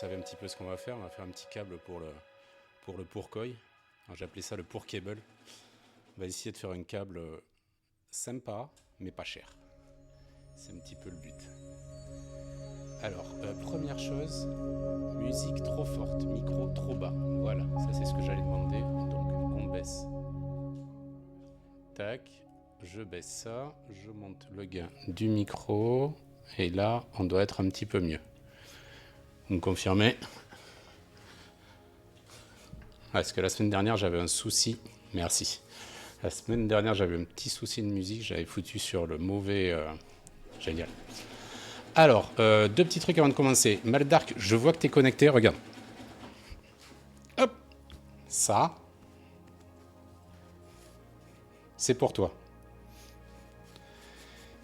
savez un petit peu ce qu'on va faire. On va faire un petit câble pour le pourcoy. J'ai appelé ça le pour cable. On va essayer de faire un câble sympa, mais pas cher. C'est un petit peu le but. Alors, première chose, musique trop forte, micro trop bas. Voilà, ça c'est ce que j'allais demander. Donc, on baisse. Tac, je baisse ça, je monte le gain du micro. Et là, on doit être un petit peu mieux. Vous me confirmez? Parce que la semaine dernière, j'avais un souci. Merci. La semaine dernière, j'avais un petit souci de musique. J'avais foutu sur le mauvais... Génial. Alors, deux petits trucs avant de commencer. Maldark, je vois que tu es connecté. Regarde. Hop. Ça. C'est pour toi.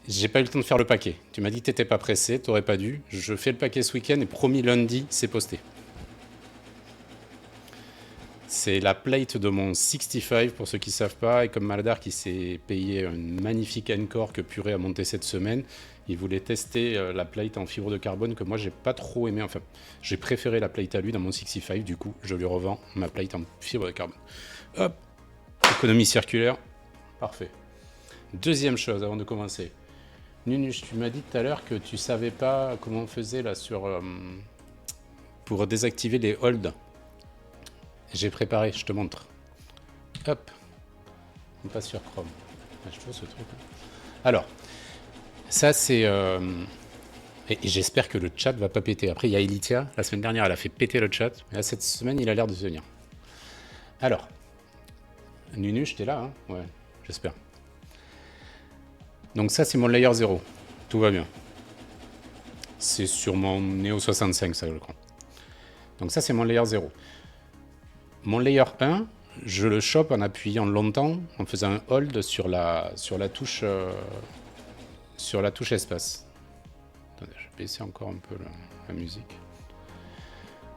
J'ai pas eu le temps de faire le paquet. Tu m'as dit que t'étais pas pressé, t'aurais pas dû. Je fais le paquet ce week-end et promis lundi, c'est posté. C'est la plate de mon 65 pour ceux qui savent pas. Et comme Maldar qui s'est payé une magnifique Encore que Purée a monté cette semaine, il voulait tester la plate en fibre de carbone que moi j'ai pas trop aimé. Enfin, j'ai préféré la plate à lui dans mon 65. Du coup, je lui revends ma plate en fibre de carbone. Hop, économie circulaire, parfait. Deuxième chose avant de commencer. Nunuche, tu m'as dit tout à l'heure que tu savais pas comment on faisait là pour désactiver les holds. J'ai préparé, je te montre. Hop. On passe sur Chrome. Ah, je trouve ce truc. Alors, ça c'est... Et j'espère que le chat va pas péter. Après, il y a Elitia. La semaine dernière, elle a fait péter le chat. Mais là, cette semaine, il a l'air de tenir. Alors, Nunuche, t'es là, hein? Ouais, j'espère. Donc ça, c'est mon layer 0. Tout va bien. C'est sur mon Neo 65, ça, je crois. Donc ça, c'est mon layer 0. Mon layer 1, je le chope en appuyant longtemps, en faisant un hold sur la touche espace. Attendez, je vais baisser encore un peu la musique.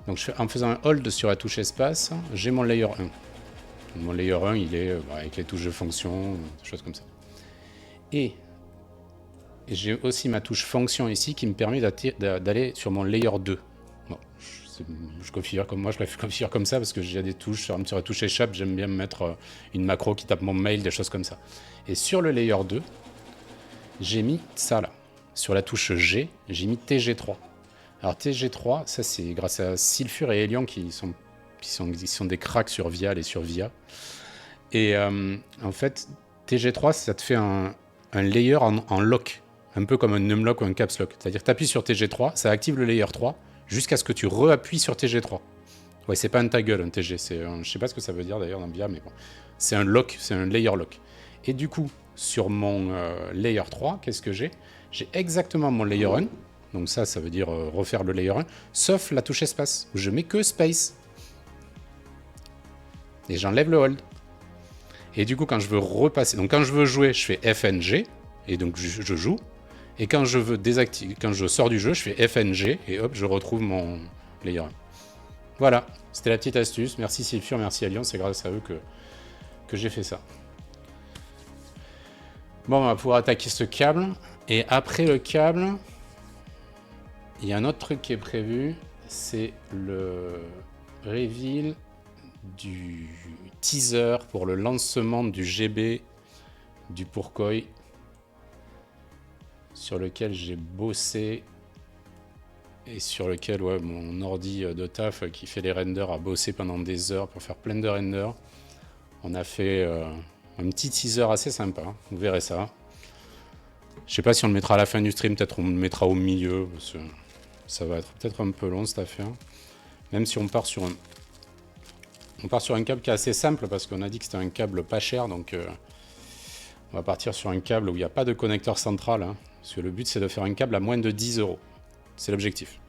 Donc en faisant un hold sur la touche espace, j'ai mon layer 1. Mon layer 1, il est avec les touches de fonction, des choses comme ça. Et j'ai aussi ma touche fonction ici qui me permet d'aller sur mon layer 2. Bon, je configure comme moi, je la configure comme ça parce que j'ai des touches, sur la touche échappe, j'aime bien me mettre une macro qui tape mon mail, des choses comme ça. Et sur le layer 2, j'ai mis ça là. Sur la touche G, j'ai mis TG3. Alors TG3, ça c'est grâce à Sylphur et Elion qui sont des cracks sur Vial et sur Via. Et en fait, TG3, ça te fait un layer en lock. Un peu comme un numlock ou un caps lock. C'est-à-dire tu appuies sur TG3, ça active le layer 3 jusqu'à ce que tu re-appuies sur TG3. Ouais, c'est pas un toggle, un TG. Je sais pas ce que ça veut dire d'ailleurs dans VIA, mais bon. C'est un lock, c'est un layer lock. Et du coup, sur mon layer 3, qu'est-ce que j'ai? J'ai exactement mon layer 1. Donc ça veut dire refaire le layer 1, sauf la touche espace, où je mets que space. Et j'enlève le hold. Et du coup, quand je veux repasser, donc quand je veux jouer, je fais FNG, et donc je joue. Et quand je veux désactiver, quand je sors du jeu, je fais FNG et hop, je retrouve mon layer 1. Voilà, c'était la petite astuce. Merci Sylphur, merci Alliance, c'est grâce à eux que j'ai fait ça. Bon, on va pouvoir attaquer ce câble. Et après le câble, il y a un autre truc qui est prévu, c'est le reveal du teaser pour le lancement du GB du Pourcoy, sur lequel j'ai bossé et sur lequel mon ordi de taf qui fait les renders a bossé pendant des heures pour faire plein de renders. On a fait un petit teaser assez sympa, vous verrez ça. Je sais pas si on le mettra à la fin du stream, peut-être on le mettra au milieu, parce que ça va être peut-être un peu long cette affaire. Même si on part sur un câble qui est assez simple, parce qu'on a dit que c'était un câble pas cher, donc on va partir sur un câble où il n'y a pas de connecteur central, hein, parce que le but c'est de faire un câble à moins de 10 €. C'est l'objectif.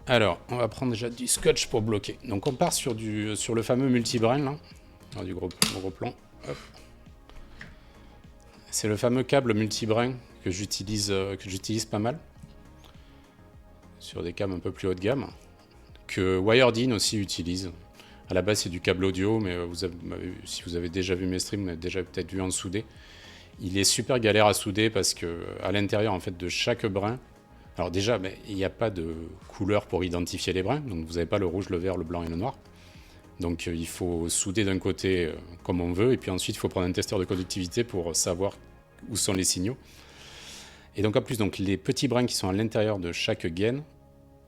Alors, on va prendre déjà du scotch pour bloquer. Donc on part sur le fameux multibrin, là. Alors, du gros plan. Hop. C'est le fameux câble multibrin que j'utilise pas mal. Sur des câbles un peu plus haut de gamme. Que Wiredin aussi utilise. À la base, c'est du câble audio, mais si vous avez déjà vu mes streams, vous avez déjà peut-être vu en soudé. Il est super galère à souder parce que à l'intérieur en fait de chaque brin, Alors déjà, mais il n'y a pas de couleur pour identifier les brins, donc vous n'avez pas le rouge, le vert, le blanc et le noir. Donc il faut souder d'un côté comme on veut, et puis ensuite il faut prendre un testeur de conductivité pour savoir où sont les signaux. Et donc en plus, donc, les petits brins qui sont à l'intérieur de chaque gaine,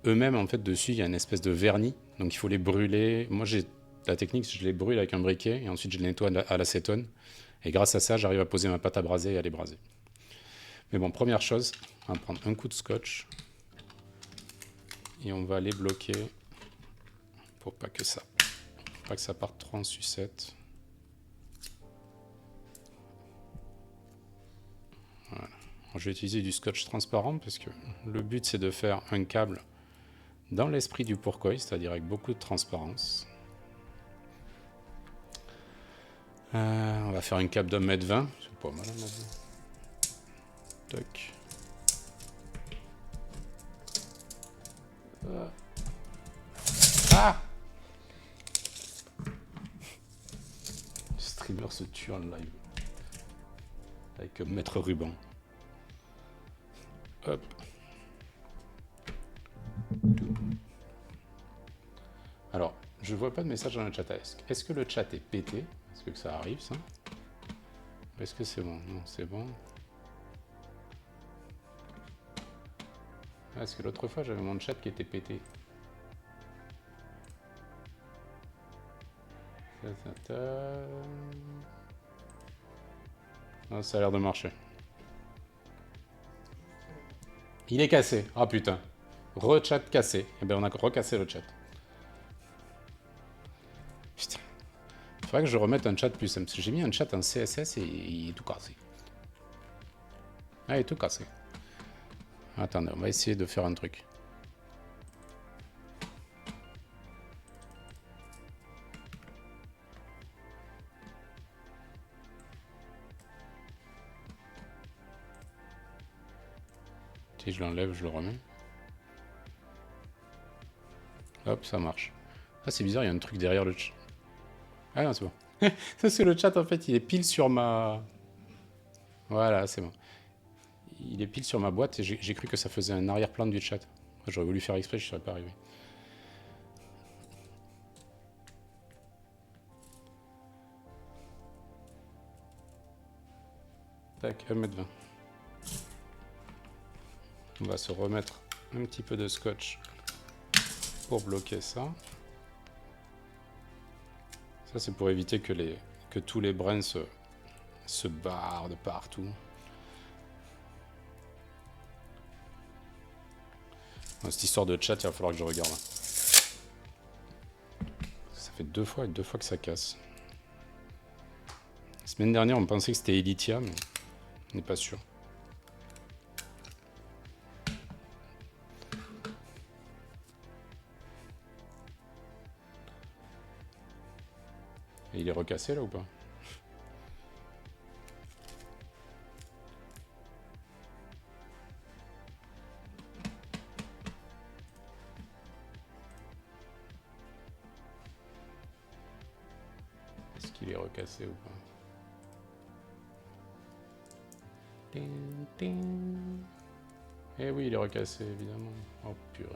eux-mêmes en fait dessus il y a une espèce de vernis, donc il faut les brûler. Moi j'ai la technique, je les brûle avec un briquet et ensuite je les nettoie à l'acétone. Et grâce à ça, j'arrive à poser ma pâte à braser et à les braser. Mais bon, première chose, on va prendre un coup de scotch et on va les bloquer pour pas que ça parte trop en sucette. Voilà. Alors, je vais utiliser du scotch transparent parce que le but c'est de faire un câble dans l'esprit du Pourquoi, c'est-à-dire avec beaucoup de transparence. On va faire un câble d'1,20 m. C'est pas mal, on a dit. Toc. Ah! Le streamer se tue en live. Avec maître ruban. Hop. Alors, je vois pas de message dans le chat. Est-ce que le chat est pété? Est-ce que ça arrive, ça? Est-ce que c'est bon? Non, c'est bon. Ah, parce que l'autre fois, j'avais mon chat qui était pété. Non, ça a l'air de marcher. Il est cassé. Ah putain. Re-chat cassé. Eh bien, on a recassé le chat. Putain. Il faudrait que je remette un chat plus simple. Parce que j'ai mis un chat en CSS et il est tout cassé. Ah, il est tout cassé. Attendez, on va essayer de faire un truc. Si je l'enlève, je le remets. Hop, ça marche. Ah, c'est bizarre, il y a un truc derrière le chat. Ah non, c'est bon. Ça, c'est le chat, en fait, il est pile sur ma... Voilà, c'est bon. Il est pile sur ma boîte et j'ai cru que ça faisait un arrière-plan du chat. J'aurais voulu faire exprès, je ne serais pas arrivé. Tac, 1,20 m. On va se remettre un petit peu de scotch pour bloquer ça. Ça, c'est pour éviter que tous les brins se barrent de partout. Dans cette histoire de chat, il va falloir que je regarde. Ça fait deux fois que ça casse. La semaine dernière, on pensait que c'était Elitia, mais on n'est pas sûr. Et il est recassé là ou pas? Est-ce qu'il est recassé ou pas? Ting, ting. Eh oui, il est recassé, évidemment. Oh purée.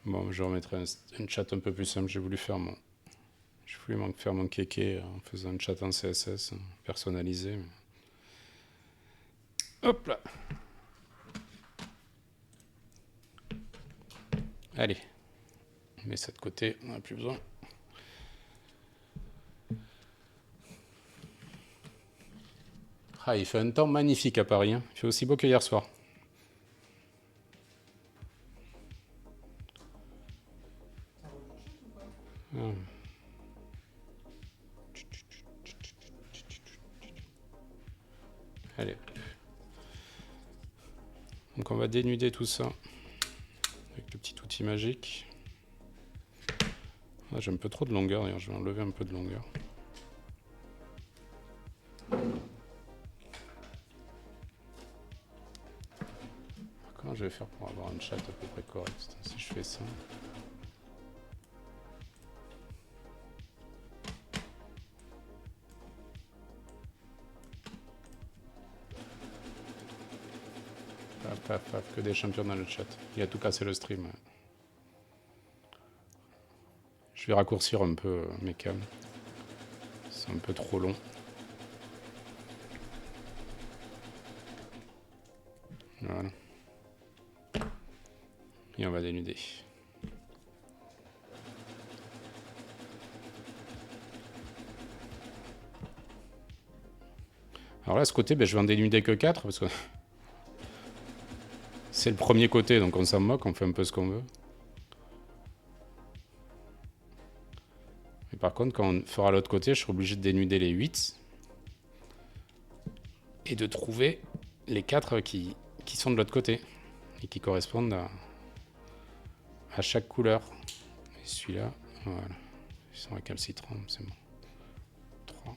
Bon, je remettrai un chat un peu plus simple. J'ai voulu faire mon kéké en faisant un chat en CSS personnalisé. Hop là. Allez. On met ça de côté, on n'a plus besoin. Ah, il fait un temps magnifique à Paris. Hein. Il fait aussi beau que hier soir. Allez. Donc on va dénuder tout ça avec le petit outil magique. Ah, j'ai un peu trop de longueur d'ailleurs, je vais enlever un peu de longueur. Comment je vais faire pour avoir un chat à peu près correct si je fais ça? paf, paf, que des champions dans le chat. Il a tout cassé le stream. Ouais. Je vais raccourcir un peu mes câbles. C'est un peu trop long. Voilà. Et on va dénuder. Alors là, ce côté, je vais en dénuder que 4 parce que c'est le premier côté, donc on s'en moque, on fait un peu ce qu'on veut. Mais par contre, quand on fera l'autre côté, je serai obligé de dénuder les 8 et de trouver les 4 qui sont de l'autre côté et qui correspondent à chaque couleur. Et celui-là, voilà. Ils sont récalcitrants, c'est bon. 3.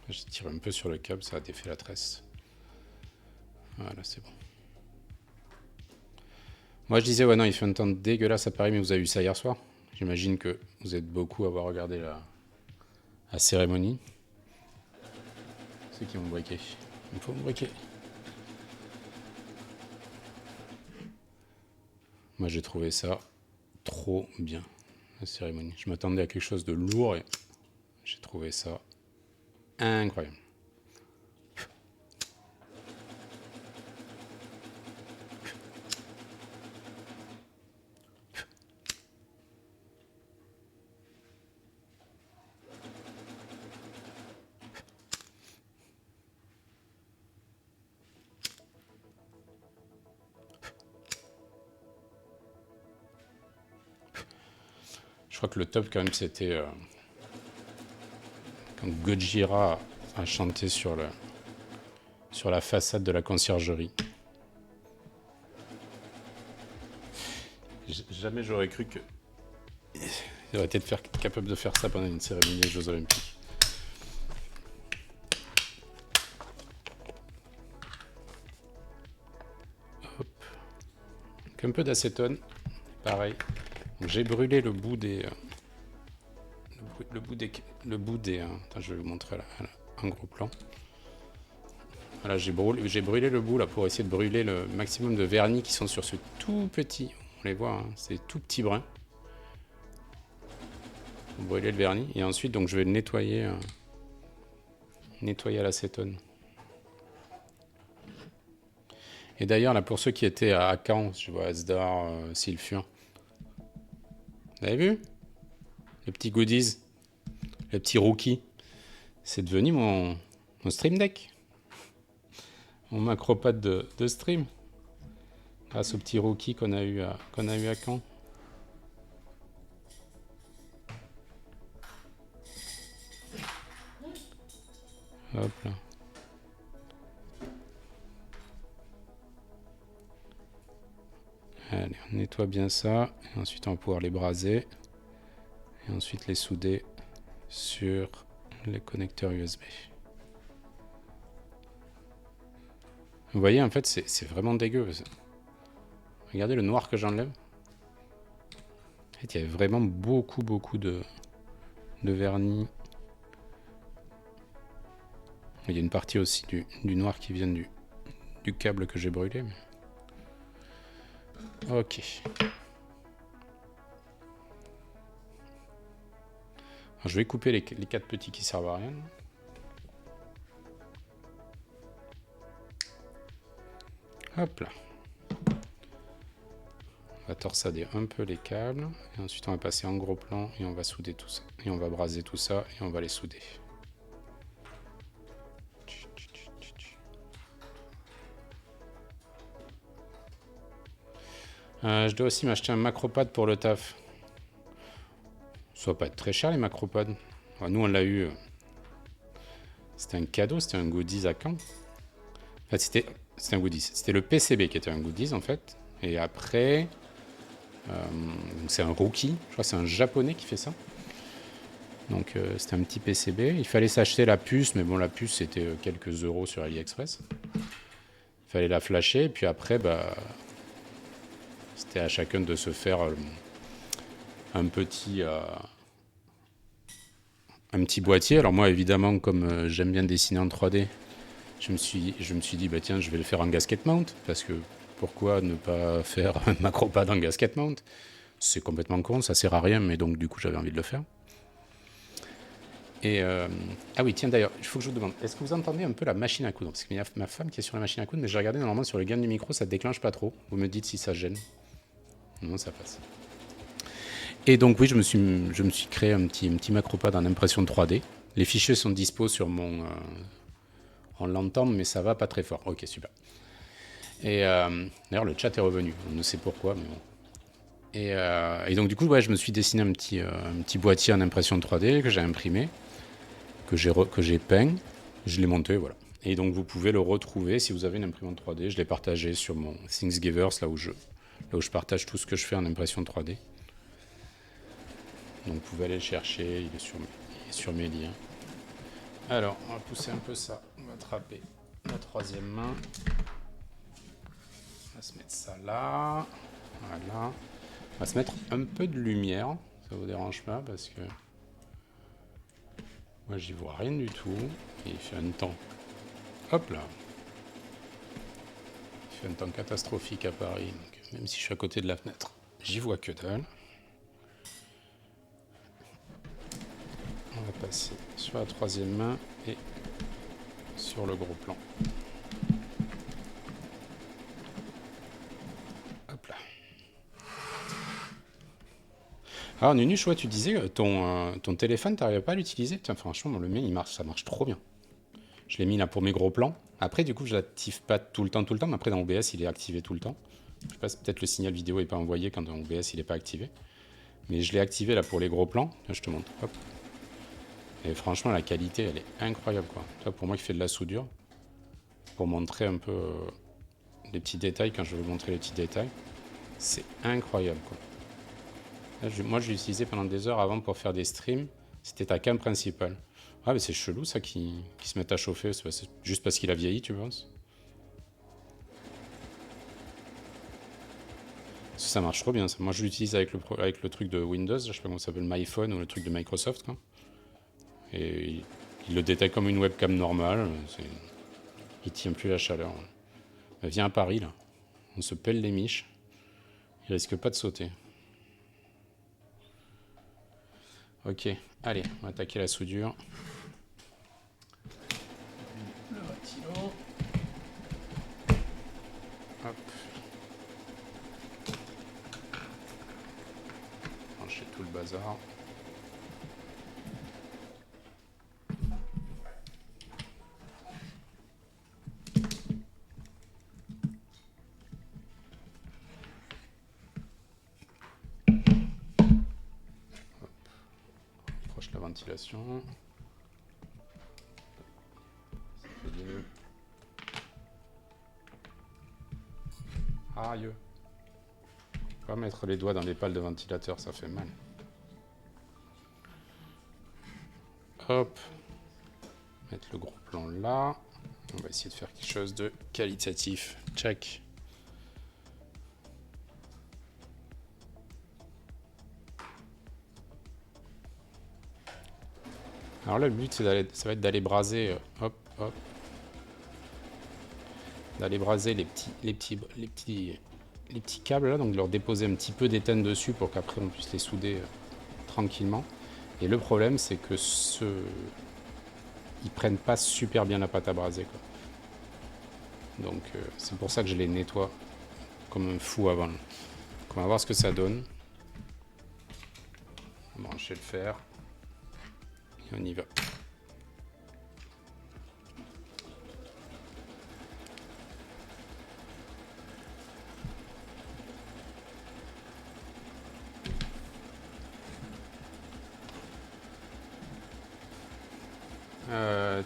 Je tire un peu sur le câble, ça a défait la tresse. Voilà, c'est bon. Moi, je disais, ouais, non, il fait un temps dégueulasse à Paris, mais vous avez vu ça hier soir. J'imagine que vous êtes beaucoup à avoir regardé la cérémonie. C'est qui m'ont briqué. Il faut me briquer. Moi, j'ai trouvé ça trop bien, la cérémonie. Je m'attendais à quelque chose de lourd et j'ai trouvé ça incroyable. Je crois que le top quand même c'était quand Gojira a chanté sur la façade de la conciergerie. Jamais j'aurais cru que il aurait été capable de faire ça pendant une cérémonie des Jeux Olympiques. Hop. Donc un peu d'acétone, pareil. J'ai brûlé le bout des... Le bout des... Attends, je vais vous montrer là, un gros plan. Voilà, j'ai brûlé le bout là pour essayer de brûler le maximum de vernis qui sont sur ce tout petit... On les voit, hein, c'est tout petit brin. Brûler le vernis. Et ensuite, donc, je vais le nettoyer à l'acétone. Et d'ailleurs, là, pour ceux qui étaient à Caen, je vois Asdar, Sylphian. Vous avez vu? Les petits goodies, les petits rookies. C'est devenu mon stream deck. Mon macropad de stream. Grâce aux petits rookies qu'on a eu à Caen. Hop là. Allez, on nettoie bien ça. Et ensuite, on va pouvoir les braser. Et ensuite, les souder sur les connecteurs USB. Vous voyez, en fait, c'est vraiment dégueu. Regardez le noir que j'enlève. En fait, il y avait vraiment beaucoup de vernis. Il y a une partie aussi du noir qui vient du câble que j'ai brûlé. Mais... Ok. Alors, je vais couper les 4 petits qui servent à rien. Hop là. On va torsader un peu les câbles. Et ensuite, on va passer en gros plan et on va souder tout ça. Et on va braser tout ça et on va les souder. Je dois aussi m'acheter un macropad pour le taf. Ça va pas être très cher les macropads. Nous on l'a eu. C'était un cadeau, c'était un goodies à Caen. En fait, c'était un goodies. C'était le PCB qui était un goodies en fait. Et après, c'est un rookie. Je crois que c'est un japonais qui fait ça. Donc c'était un petit PCB. Il fallait s'acheter la puce, mais bon la puce c'était quelques euros sur AliExpress. Il fallait la flasher et puis après C'était à chacun de se faire un petit boîtier. Alors moi, évidemment, comme j'aime bien dessiner en 3D, je me suis dit, bah tiens, je vais le faire en gasket mount, parce que pourquoi ne pas faire un macropad en gasket mount? C'est complètement con, ça sert à rien, mais donc du coup, j'avais envie de le faire. Et ah oui, tiens d'ailleurs, il faut que je vous demande, est-ce que vous entendez un peu la machine à coudre? Parce qu'il y a ma femme qui est sur la machine à coudre, mais j'ai regardé normalement sur le gain du micro, ça ne déclenche pas trop. Vous me dites si ça gêne. Non, ça passe. Et donc oui, je me suis créé un petit macropad en impression 3D. Les fichiers sont dispo sur mon... on l'entend, mais ça va pas très fort. Ok, super. Et d'ailleurs, le chat est revenu. On ne sait pourquoi, mais bon. Et donc du coup, ouais, je me suis dessiné un petit boîtier en impression 3D que j'ai imprimé, que j'ai peint, je l'ai monté, voilà. Et donc vous pouvez le retrouver si vous avez une imprimante 3D. Je l'ai partagé sur mon Thingsgivers, là où je partage tout ce que je fais en impression 3D. Donc vous pouvez aller le chercher, il est sur mes liens. Alors, on va pousser un peu ça. On va attraper la troisième main. On va se mettre ça là. Voilà. On va se mettre un peu de lumière. Ça vous dérange pas parce que moi j'y vois rien du tout. Et il fait un temps. Hop là. Il fait un temps catastrophique à Paris. Donc même si je suis à côté de la fenêtre, j'y vois que dalle. On va passer sur la troisième main et sur le gros plan. Hop là. Alors Nunuche, ouais, tu disais, ton téléphone, t'arrives pas à l'utiliser? Tiens, franchement, le mien, ça marche trop bien. Je l'ai mis là pour mes gros plans. Après, du coup, je l'active pas tout le temps, mais après, dans OBS, il est activé tout le temps. Je sais pas, peut-être le signal vidéo n'est pas envoyé quand dans OBS, il n'est pas activé. Mais je l'ai activé là pour les gros plans. Là, je te montre. Hop. Et franchement, la qualité, elle est incroyable, quoi. Toi, pour moi qui fais de la soudure, pour montrer un peu les petits détails, quand je veux montrer les petits détails, c'est incroyable, quoi. Là, moi, je l'ai utilisé pendant des heures avant pour faire des streams. C'était ta cam principale. Ah, mais c'est chelou, ça, qui se met à chauffer. C'est juste parce qu'il a vieilli, tu penses? Ça marche trop bien, ça. Moi, je l'utilise avec le truc de Windows, je sais pas comment ça s'appelle, MyPhone ou le truc de Microsoft, quoi. Et il le détecte comme une webcam normale. Il tient plus la chaleur. Viens à Paris, là. On se pèle les miches. Il risque pas de sauter. Ok, allez, on va attaquer la soudure. Le ventilo. Hop. Brancher tout le bazar. La ventilation. Aïe. Pas mettre les doigts dans les pales de ventilateur, ça fait mal. Hop. Mettre le gros plan là. On va essayer de faire quelque chose de qualitatif. Check. Alors là, le but, ça va être d'aller braser, hop, hop, d'aller braser les petits câbles là, donc de leur déposer un petit peu d'éthane dessus pour qu'après on puisse les souder tranquillement. Et le problème, c'est que ils prennent pas super bien la pâte à braser, quoi. Donc c'est pour ça que je les nettoie comme un fou avant. Donc, on va voir ce que ça donne. On va brancher le fer. Et on y va.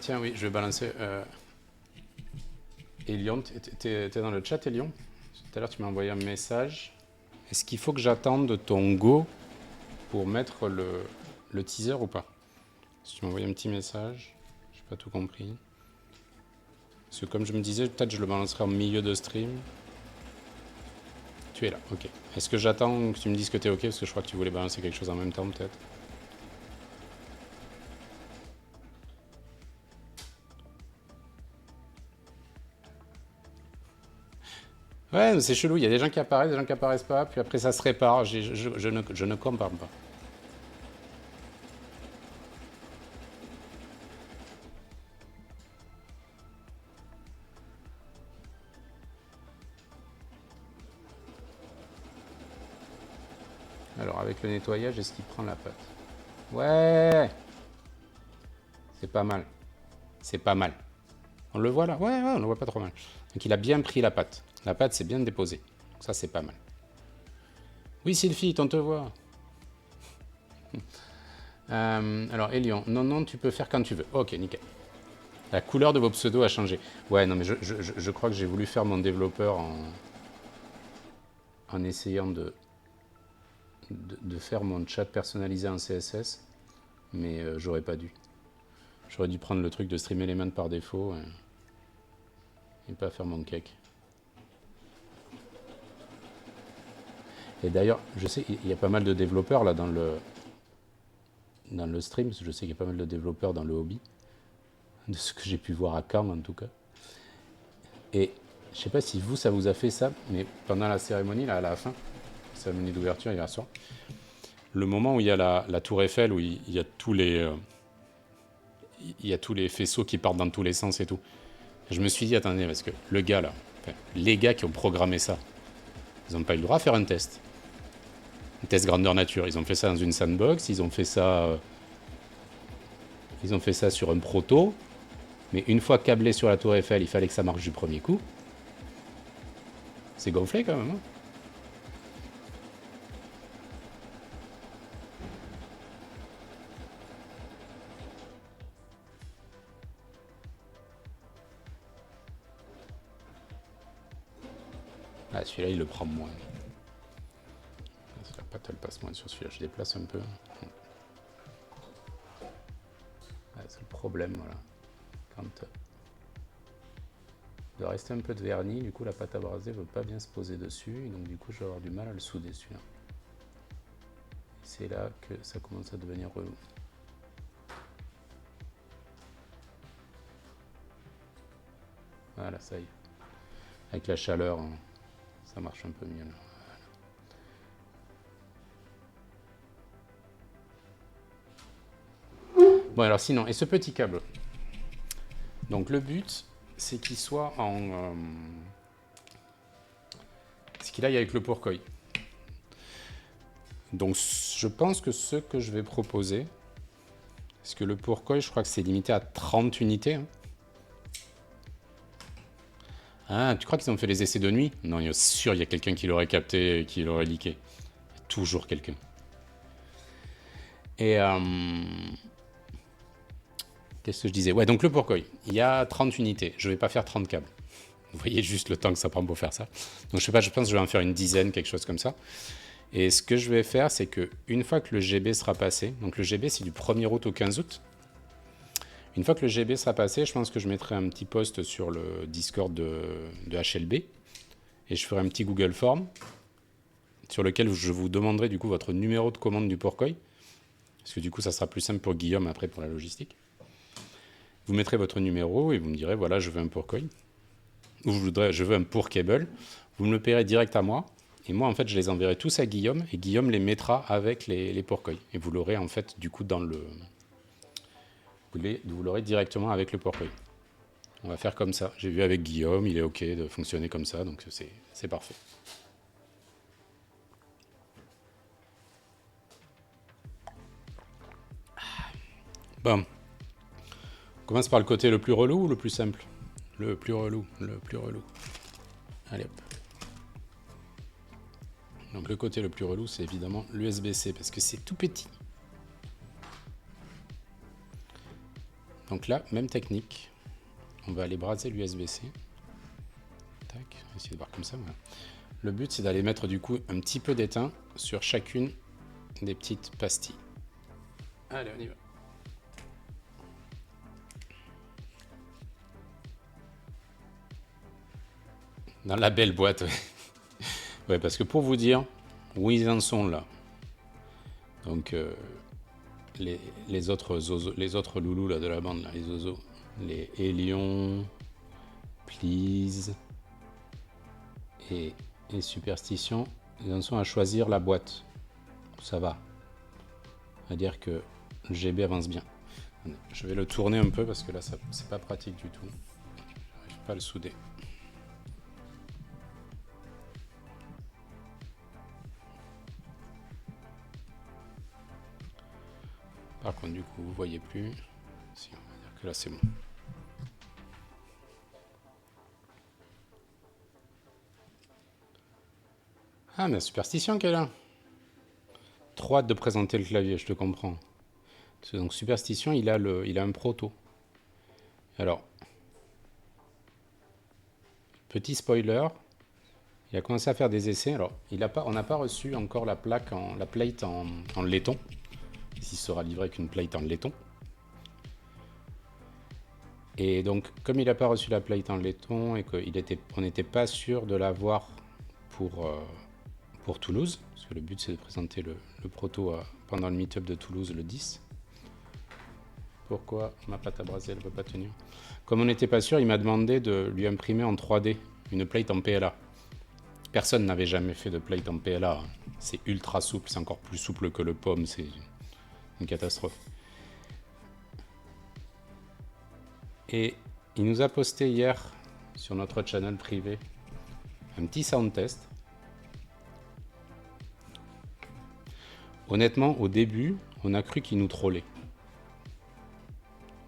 Tiens, oui, je vais balancer. Elion, t'es dans le chat, Elion? Tout à l'heure, tu m'as envoyé un message. Est-ce qu'il faut que j'attende ton go pour mettre le teaser ou pas? Si tu m'as envoyé un petit message, j'ai pas tout compris. Parce que comme je me disais, peut-être je le balancerai en milieu de stream. Tu es là, ok. Est-ce que j'attends que tu me dises que tu es ok? Parce que je crois que tu voulais balancer quelque chose en même temps, peut-être. Ouais, mais c'est chelou. Il y a des gens qui apparaissent, des gens qui apparaissent pas. Puis après, ça se répare. Je ne comprends pas. Alors, avec le nettoyage, est-ce qu'il prend la pâte? Ouais, c'est pas mal. C'est pas mal. On le voit là? Ouais, ouais, on le voit pas trop mal. Donc, il a bien pris la pâte. La pâte, c'est bien déposé. Donc, ça, c'est pas mal. Oui, Sylphie, on te voit. Alors, Elion, non, non, tu peux faire quand tu veux. Ok, nickel. La couleur de vos pseudos a changé. Ouais, non, mais je crois que j'ai voulu faire mon développeur en essayant de faire mon chat personnalisé en CSS, mais j'aurais pas dû. J'aurais dû prendre le truc de Stream Element par défaut et pas faire mon cake. Et d'ailleurs, je sais, il y a pas mal de développeurs là dans le stream, parce que je sais qu'il y a pas mal de développeurs dans le hobby, de ce que j'ai pu voir à Caen en tout cas. Et je sais pas si vous, ça vous a fait ça, mais pendant la cérémonie, là, à la fin, cérémonie d'ouverture hier soir, le moment où il y a la tour Eiffel, où il y a tous les faisceaux qui partent dans tous les sens et tout. Je me suis dit, attendez, parce que le gars là, enfin, les gars qui ont programmé ça, ils n'ont pas eu le droit à faire un test. Un test grandeur nature. Ils ont fait ça dans une sandbox, ils ont fait ça sur un proto, mais une fois câblé sur la tour Eiffel, il fallait que ça marche du premier coup. C'est gonflé quand même. Hein. Ah, celui-là, il le prend moins. La pâte, elle passe moins sur celui-là. Je déplace un peu. Ah, c'est le problème, voilà. Quand de rester un peu de vernis, du coup, la pâte à braser ne veut pas bien se poser dessus. Et donc, du coup, je vais avoir du mal à le souder, celui-là. C'est là que ça commence à devenir relou. Voilà, ça y est. Avec la chaleur, ça marche un peu mieux. Là. Bon, alors sinon, et ce petit câble? Donc le but, c'est qu'il soit en... c'est qu'il aille avec le pourquoi. Donc je pense que ce que je vais proposer, parce que le pourquoi, je crois que c'est limité à 30 unités. Hein. Ah, tu crois qu'ils ont fait les essais de nuit? Non, il y a sûr, il y a quelqu'un qui l'aurait capté et qui l'aurait leaké. Toujours quelqu'un. Et... qu'est-ce que je disais? Ouais, donc le pourquoi. Il y a 30 unités. Je ne vais pas faire 30 câbles. Vous voyez juste le temps que ça prend pour faire ça. Donc je sais pas, je pense que je vais en faire une dizaine, quelque chose comme ça. Et ce que je vais faire, c'est que une fois que le GB sera passé, donc le GB c'est du 1er août au 15 août, une fois que le GB sera passé, je pense que je mettrai un petit post sur le Discord de HLB et je ferai un petit Google Form sur lequel je vous demanderai du coup votre numéro de commande du pourquoi, parce que du coup ça sera plus simple pour Guillaume après pour la logistique. Vous mettrez votre numéro et vous me direz voilà, je veux un pourquoi, ou je veux un pour cable. Vous me le payerez direct à moi. Et moi, en fait, je les enverrai tous à Guillaume, et Guillaume les mettra avec les pourquoi. Et vous l'aurez, en fait, du coup, dans le... Vous l'aurez directement avec le pourquoi. On va faire comme ça. J'ai vu avec Guillaume, il est OK de fonctionner comme ça, donc c'est parfait. Bon. On commence par le côté le plus relou ou le plus simple? Le plus relou, le plus relou. Allez hop. Donc le côté le plus relou, c'est évidemment l'USB-C, parce que c'est tout petit. Donc là, même technique. On va aller braser l'USB-C. Tac, on va essayer de voir comme ça. Voilà. Le but, c'est d'aller mettre du coup un petit peu d'étain sur chacune des petites pastilles. Allez, on y va. Dans la belle boîte. Ouais, parce que pour vous dire où ils en sont là, donc les autres les autres loulous là, de la bande, là, les oiseaux, les Hélions, Please et Superstition, ils en sont à choisir la boîte. Ça va. À dire que le GB avance bien. Je vais le tourner un peu parce que là, c'est pas pratique du tout. J'arrive pas à le souder. Par contre, du coup, vous voyez plus. Si, on va dire que là, c'est bon. Ah, mais Superstition qui est là. Trop hâte de présenter le clavier, je te comprends. Parce que donc Superstition, il a un proto. Alors, petit spoiler, il a commencé à faire des essais. Alors, on n'a pas reçu encore la plate en laiton. Il sera livré qu'une plate en laiton. Et donc, comme il n'a pas reçu la plate en laiton et qu'on n'était pas sûr de l'avoir pour Toulouse, parce que le but c'est de présenter le proto pendant le meet-up de Toulouse le 10. Pourquoi ma pâte à braser elle ne peut pas tenir? Comme on n'était pas sûr, il m'a demandé de lui imprimer en 3D une plate en PLA. Personne n'avait jamais fait de plate en PLA. C'est ultra souple, c'est encore plus souple que le pomme, c'est une catastrophe. Et il nous a posté hier sur notre channel privé un petit sound test. Honnêtement, au début, on a cru qu'il nous trollait.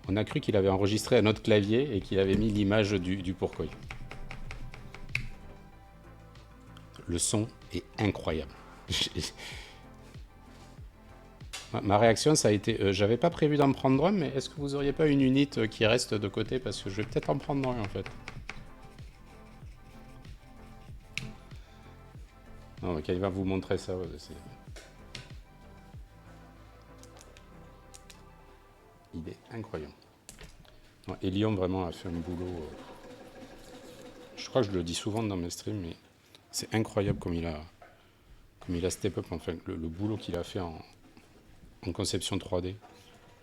On a cru qu'il avait enregistré un autre clavier et qu'il avait mis l'image du pourquoi. Le son est incroyable. Ma réaction, ça a été, j'avais pas prévu d'en prendre un, mais est-ce que vous auriez pas une unit qui reste de côté? Parce que je vais peut-être en prendre un en fait. Non, mais il va vous montrer ça. Ouais, il est incroyable. Hélion vraiment a fait un boulot. Je crois que je le dis souvent dans mes streams, mais c'est incroyable comme il a step up, enfin, le boulot qu'il a fait en conception 3D.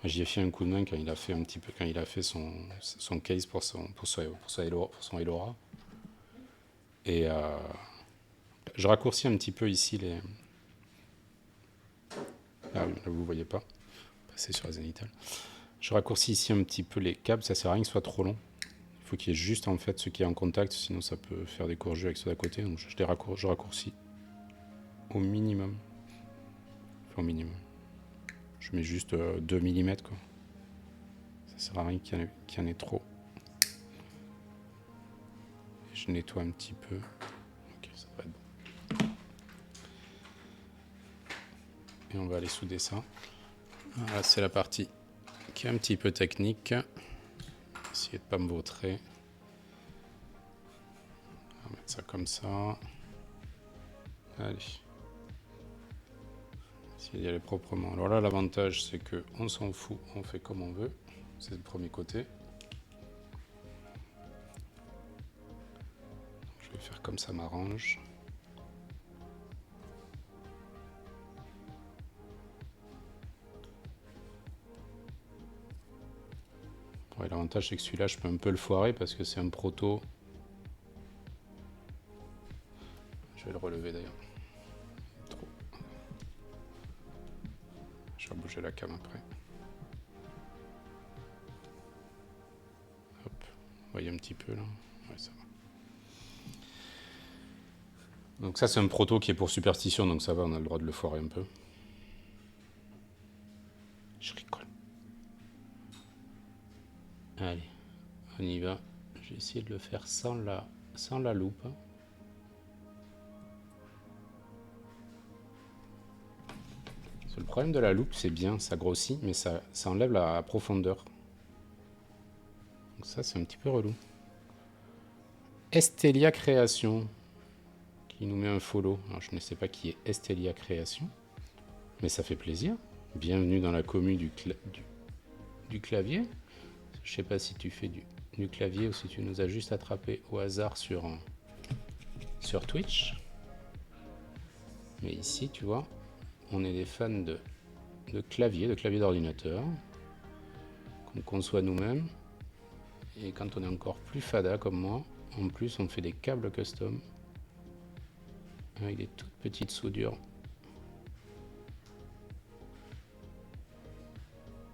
J'y ai fait un coup de main quand il a fait un petit peu, quand il a fait son case pour son Elora. Et je raccourcis un petit peu ici les. Ah oui, là vous voyez pas. Passer sur la Zenital. Je raccourcis ici un petit peu les câbles, ça sert à rien que ce soit trop long. Il faut qu'il y ait juste en fait ce qui est en contact, sinon ça peut faire des courgures avec ceux d'à côté. Donc je raccourcis au minimum. Enfin, au minimum. Je mets juste 2 mm quoi. Ça sert à rien qu'il y en ait trop. Et je nettoie un petit peu. Ok, ça va être bon. Et on va aller souder ça. Voilà, c'est la partie qui est un petit peu technique. Essayez de ne pas me vautrer. On va mettre ça comme ça. Allez. Essayer d'y aller proprement. Alors là, l'avantage, c'est qu'on s'en fout, on fait comme on veut. C'est le premier côté. Je vais faire comme ça m'arrange. Ouais, l'avantage, c'est que celui-là, je peux un peu le foirer parce que c'est un proto. Je vais le relever d'ailleurs. Trop. Je vais bouger la cam après. Hop. Vous voyez un petit peu là. Ouais, ça va. Donc ça, c'est un proto qui est pour Superstition, donc ça va, on a le droit de le foirer un peu. Je rigole. Allez, on y va. J'ai essayé de le faire sans la loupe. Le problème de la loupe, c'est bien, ça grossit, mais ça enlève la profondeur. Donc ça, c'est un petit peu relou. Estelia Création, qui nous met un follow. Alors, je ne sais pas qui est Estelia Création, mais ça fait plaisir. Bienvenue dans la commu du clavier. Je ne sais pas si tu fais du clavier ou si tu nous as juste attrapé au hasard sur Twitch. Mais ici, tu vois, on est des fans de clavier d'ordinateur, qu'on conçoit nous-mêmes. Et quand on est encore plus fada comme moi, en plus on fait des câbles custom avec des toutes petites soudures.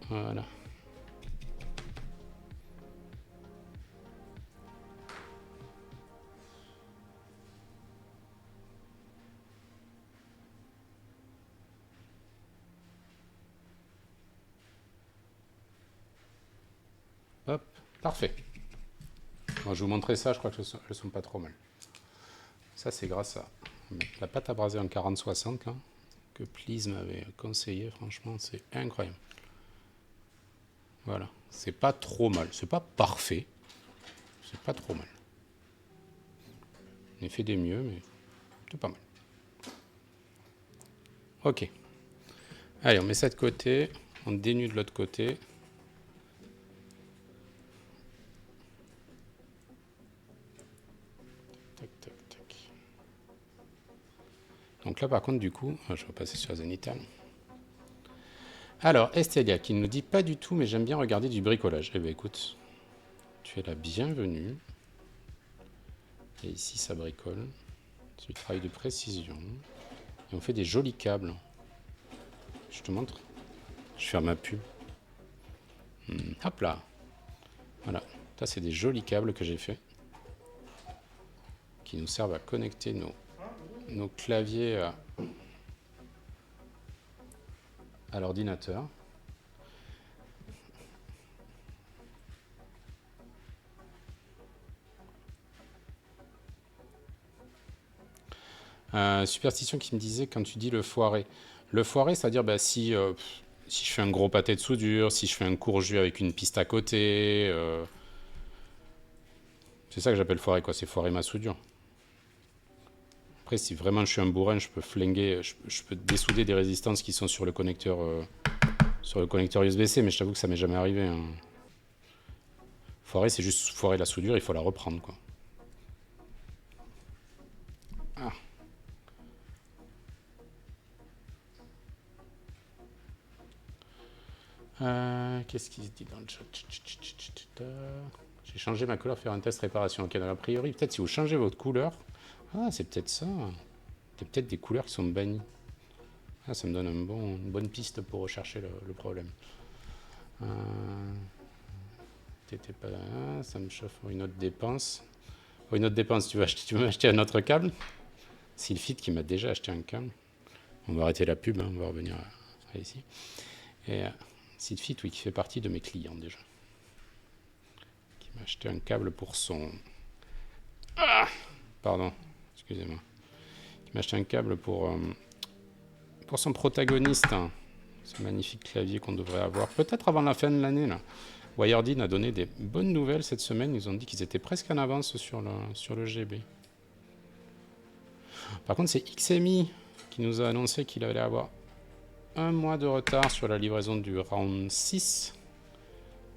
Voilà. Hop, parfait. Bon, je vais vous montrer ça, je crois que elles sont pas trop mal. Ça c'est grâce à la pâte à braser en 40-60 là, que Please m'avait conseillé, franchement c'est incroyable. Voilà, c'est pas trop mal, c'est pas parfait, c'est pas trop mal. On a fait des mieux, mais c'est pas mal. Ok. Allez, on met ça de côté, on dénude de l'autre côté. Tac, tac, tac. Donc là, par contre, du coup, je vais passer sur Zenital. Alors, Estelia qui ne nous dit pas du tout, mais j'aime bien regarder du bricolage. Eh bien, écoute, tu es la bienvenue. Et ici, ça bricole. C'est du travail de précision. Et on fait des jolis câbles. Je te montre. Je vais faire ma pub. Hop là. Voilà. Ça, c'est des jolis câbles que j'ai fait. Qui nous servent à connecter nos claviers à l'ordinateur. Superstition qui me disait quand tu dis le foiré. Le foiré, c'est-à-dire bah, si je fais un gros pâté de soudure, si je fais un court-jus avec une piste à côté, c'est ça que j'appelle foiré, quoi. C'est foirer ma soudure. Après, si vraiment je suis un bourrin, je peux flinguer, je peux dessouder des résistances qui sont sur le connecteur USB-C, mais je t'avoue que ça m'est jamais arrivé. Hein. Foirer, c'est juste foirer la soudure, il faut la reprendre, quoi. Ah. Qu'est-ce qu'il dit dans le chat? J'ai changé ma couleur pour faire un test réparation. Ok, donc a priori, peut-être si vous changez votre couleur. Ah, c'est peut-être ça. C'est peut-être des couleurs qui sont bannies. Ah, ça me donne une bonne piste pour rechercher le problème. T'étais pas là, ça me chauffe. Une autre dépense. Une autre dépense, tu veux m'acheter un autre câble? Sylphide qui m'a déjà acheté un câble. On va arrêter la pub, hein, on va revenir à ici. Et Sylphide, oui, qui fait partie de mes clients déjà. Qui m'a acheté un câble pour son... Ah, pardon, excusez-moi. Qui m'a acheté un câble pour son protagoniste. Hein. Ce magnifique clavier qu'on devrait avoir peut-être avant la fin de l'année. Là. Wiredin a donné des bonnes nouvelles cette semaine. Ils ont dit qu'ils étaient presque en avance sur le GB. Par contre, c'est XMI qui nous a annoncé qu'il allait avoir un mois de retard sur la livraison du round 6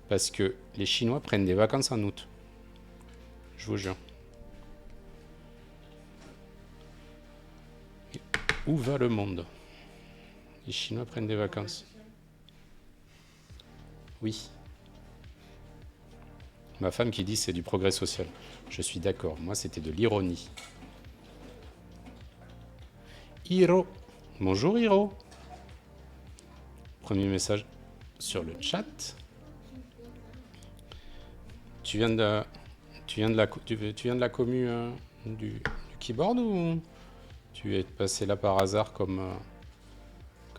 parce que les Chinois prennent des vacances en août. Je vous jure. Et où va le monde? Les Chinois prennent des vacances. Oui. Ma femme qui dit c'est du progrès social. Je suis d'accord. Moi, c'était de l'ironie. Hiro. Bonjour Hiro. Premier message sur le chat. Tu viens de la commu du keyboard ou tu es passé là par hasard comme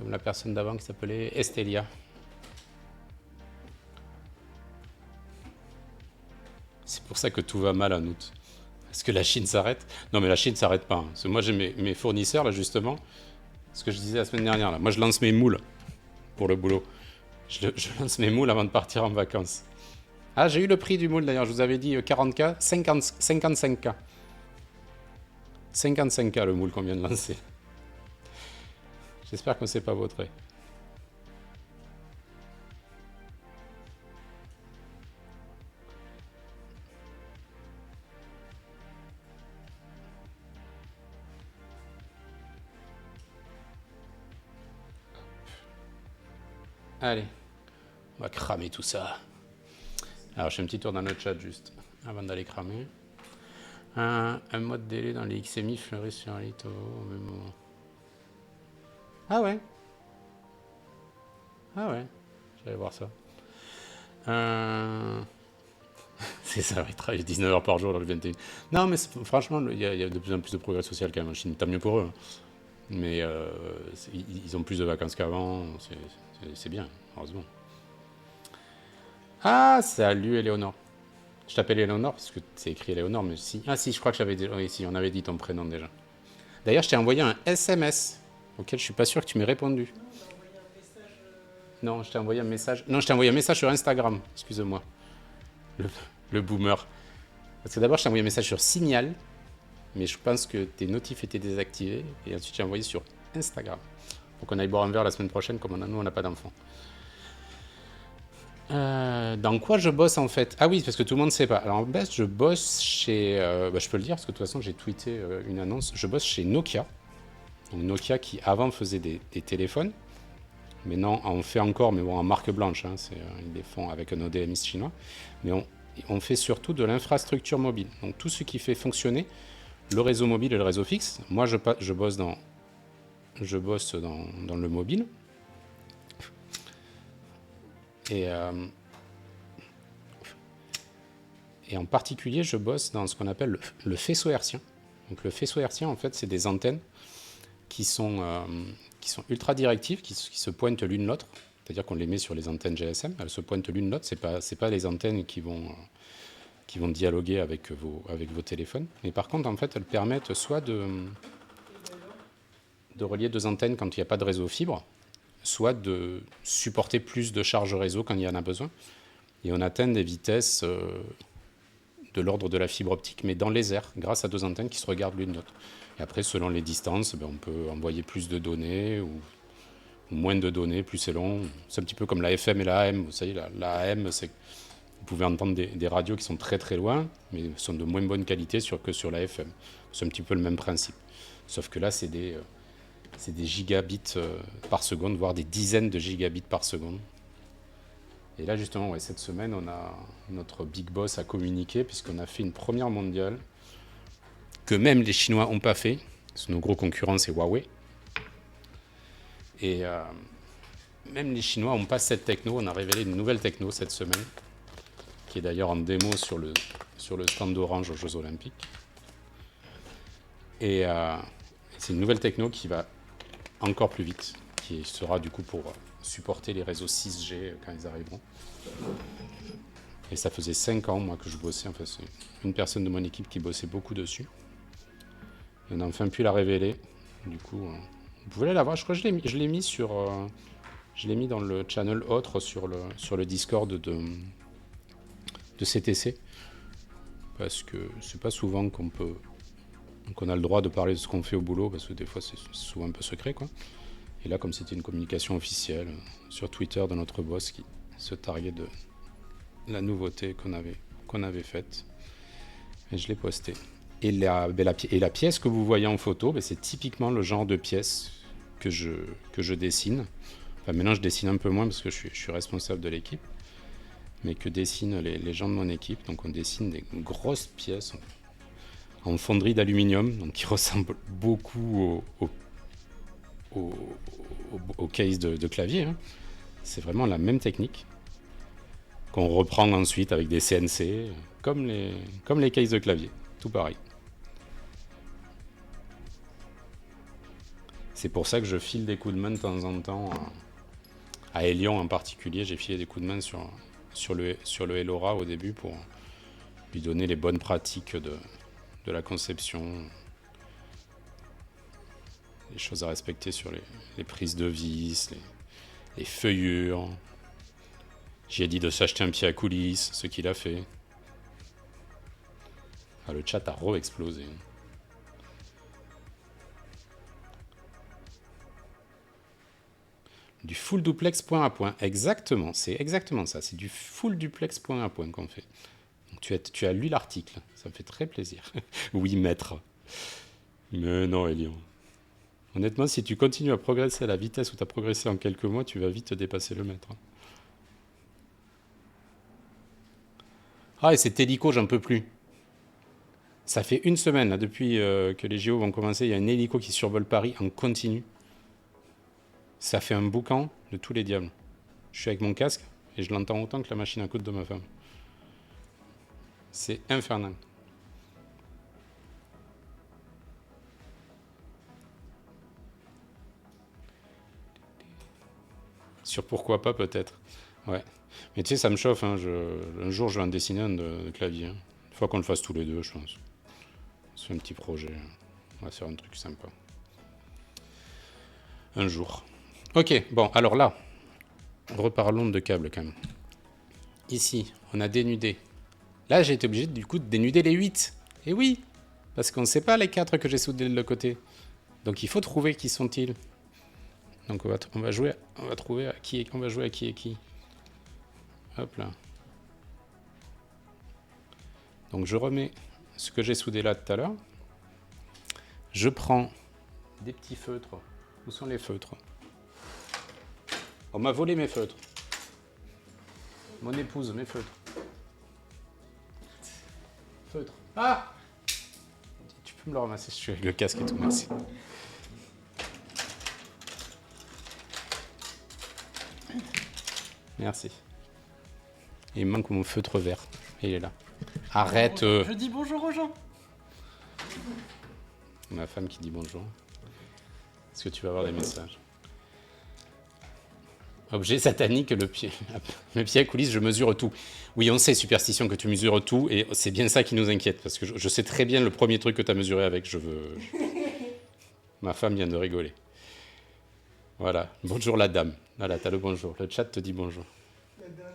la personne d'avant qui s'appelait Estelia? C'est pour ça que tout va mal en août. Est-ce que la Chine s'arrête? Non, mais la Chine ne s'arrête pas. Hein. Parce que moi, j'ai mes fournisseurs, là, justement. Ce que je disais la semaine dernière, là. Moi, je lance mes moules pour le boulot. Je lance mes moules avant de partir en vacances. Ah, j'ai eu le prix du moule, d'ailleurs. Je vous avais dit 40K, 55K. 55K, le moule qu'on vient de lancer. J'espère qu'on ne s'est pas vautré. Allez, on va cramer tout ça. Alors, je fais un petit tour dans le chat juste avant d'aller cramer. Un mode délai dans les XMI fleurit sur un litho au même moment. Ah ouais. Ah ouais. J'allais voir ça. C'est ça, il travaille 19 heures par jour dans le 21. Non, mais franchement, il y a de plus en plus de progrès social quand même en Chine. Tant mieux pour eux. Mais ils ont plus de vacances qu'avant. C'est bien, heureusement. Ah, salut Éléonore. Je t'appelle Éléonore parce que c'est écrit Éléonore, mais si. Ah si, je crois que j'avais déjà. Oui, si, on avait dit ton prénom déjà. D'ailleurs, je t'ai envoyé un SMS auquel je suis pas sûr que tu m'aies répondu. Non, je t'ai envoyé un message. Non, je t'ai envoyé un message sur Instagram. Excuse-moi. Le, le boomer. Parce que d'abord, je t'ai envoyé un message sur Signal, mais je pense que tes notifs étaient désactivés. Et ensuite, j'ai envoyé sur Instagram. Faut qu'on aille boire un verre la semaine prochaine, comme nous, on n'a pas d'enfants. Dans quoi je bosse en fait? Ah oui, parce que tout le monde ne sait pas. Alors en fait, je bosse chez... je peux le dire, parce que de toute façon, j'ai tweeté une annonce. Je bosse chez Nokia. Donc Nokia qui avant faisait des téléphones. Maintenant, on fait encore, mais bon, en marque blanche. Hein, ils les font avec un ODMI chinois. Mais on fait surtout de l'infrastructure mobile. Donc tout ce qui fait fonctionner le réseau mobile et le réseau fixe. Moi, je bosse dans le mobile. Et en particulier, je bosse dans ce qu'on appelle le faisceau hertzien. Donc le faisceau hertzien, en fait, c'est des antennes qui sont ultra directives, qui se pointent l'une l'autre. C'est-à-dire qu'on les met sur les antennes GSM, elles se pointent l'une l'autre. C'est pas les antennes qui vont dialoguer avec vos téléphones. Mais par contre, en fait, elles permettent soit de relier deux antennes quand il n'y a pas de réseau fibre, soit de supporter plus de charge réseau quand il y en a besoin. Et on atteint des vitesses de l'ordre de la fibre optique, mais dans les airs, grâce à deux antennes qui se regardent l'une l'autre. Et après, selon les distances, on peut envoyer plus de données ou moins de données, plus c'est long. C'est un petit peu comme la FM et la AM. Vous savez, la AM, c'est vous pouvez entendre des radios qui sont très très loin, mais sont de moins bonne qualité que sur la FM. C'est un petit peu le même principe. Sauf que là, c'est des gigabits par seconde, voire des dizaines de gigabits par seconde. Et là, justement, ouais, cette semaine, on a notre big boss à communiquer, puisqu'on a fait une première mondiale que même les Chinois n'ont pas fait. Parce que nos gros concurrents, c'est Huawei. Et même les Chinois n'ont pas cette techno. On a révélé une nouvelle techno cette semaine, qui est d'ailleurs en démo sur le stand d'Orange aux Jeux Olympiques. Et c'est une nouvelle techno qui va encore plus vite, qui sera du coup pour supporter les réseaux 6G quand ils arriveront. Et ça faisait 5 ans, moi, que je bossais. Enfin, c'est une personne de mon équipe qui bossait beaucoup dessus. Et on a enfin pu la révéler. Du coup, vous pouvez aller la voir. Je crois que je l'ai mis sur... je l'ai mis dans le channel autre sur le Discord de CTC. Parce que c'est pas souvent qu'on a le droit de parler de ce qu'on fait au boulot, parce que des fois c'est souvent un peu secret, quoi. Et là, comme c'était une communication officielle sur Twitter de notre boss qui se targuait de la nouveauté qu'on avait faite, et je l'ai posté. Et la pièce que vous voyez en photo, c'est typiquement le genre de pièce que je dessine. Enfin, maintenant, je dessine un peu moins parce que je suis responsable de l'équipe, mais que dessinent les gens de mon équipe. Donc, on dessine des grosses pièces en fonderie d'aluminium, donc qui ressemblent beaucoup au case de clavier. Hein. C'est vraiment la même technique qu'on reprend ensuite avec des CNC, comme les cases de clavier, tout pareil. C'est pour ça que je file des coups de main de temps en temps. À Elion en particulier, j'ai filé des coups de main sur le Elora au début pour lui donner les bonnes pratiques de la conception, les choses à respecter sur les prises de vis, les feuillures. J'ai dit de s'acheter un pied à coulisses, ce qu'il a fait. Ah, le chat a re-explosé. Du full duplex point à point. Exactement, c'est exactement ça. C'est du full duplex point à point qu'on fait. Donc tu as lu l'article. Ça me fait très plaisir. Oui, maître. Mais non, Elion. Honnêtement, si tu continues à progresser à la vitesse où tu as progressé en quelques mois, tu vas vite dépasser le maître. Ah, et cet hélico, j'en peux plus. Ça fait une semaine, là, depuis que les JO vont commencer, il y a un hélico qui survole Paris en continu. Ça fait un boucan de tous les diables. Je suis avec mon casque et je l'entends autant que la machine à coudre de ma femme. C'est infernal. Sur pourquoi pas, peut-être. Ouais. Mais tu sais, ça me chauffe. Hein, un jour, je vais en dessiner un de clavier. Hein. Une fois qu'on le fasse tous les deux, je pense. On se fait un petit projet. On va faire un truc sympa. Un jour. Ok, bon, alors là, reparlons de câbles quand même. Ici, on a dénudé. Là, j'ai été obligé du coup de dénuder les 8. Et oui, parce qu'on ne sait pas les 4 que j'ai soudés de l'autre côté. Donc il faut trouver qui sont-ils. Donc on va trouver à qui on va jouer à qui et qui. Hop là. Donc je remets ce que j'ai soudé là tout à l'heure. Je prends des petits feutres. Où sont les feutres? On m'a volé mes feutres. Mon épouse, mes feutres. Feutre. Ah! Tu peux me le ramasser, je suis avec le casque et tout, merci. Merci. Et il me manque mon feutre vert. Il est là. Arrête. Je dis bonjour aux gens. Ma femme qui dit bonjour. Est-ce que tu vas avoir des messages? Objet satanique, le pied à coulisses, je mesure tout. Oui, on sait, superstition, que tu mesures tout, et c'est bien ça qui nous inquiète, parce que je sais très bien le premier truc que tu as mesuré avec. Ma femme vient de rigoler. Voilà, bonjour la dame. Voilà, t'as le bonjour. Le chat te dit bonjour. La dame.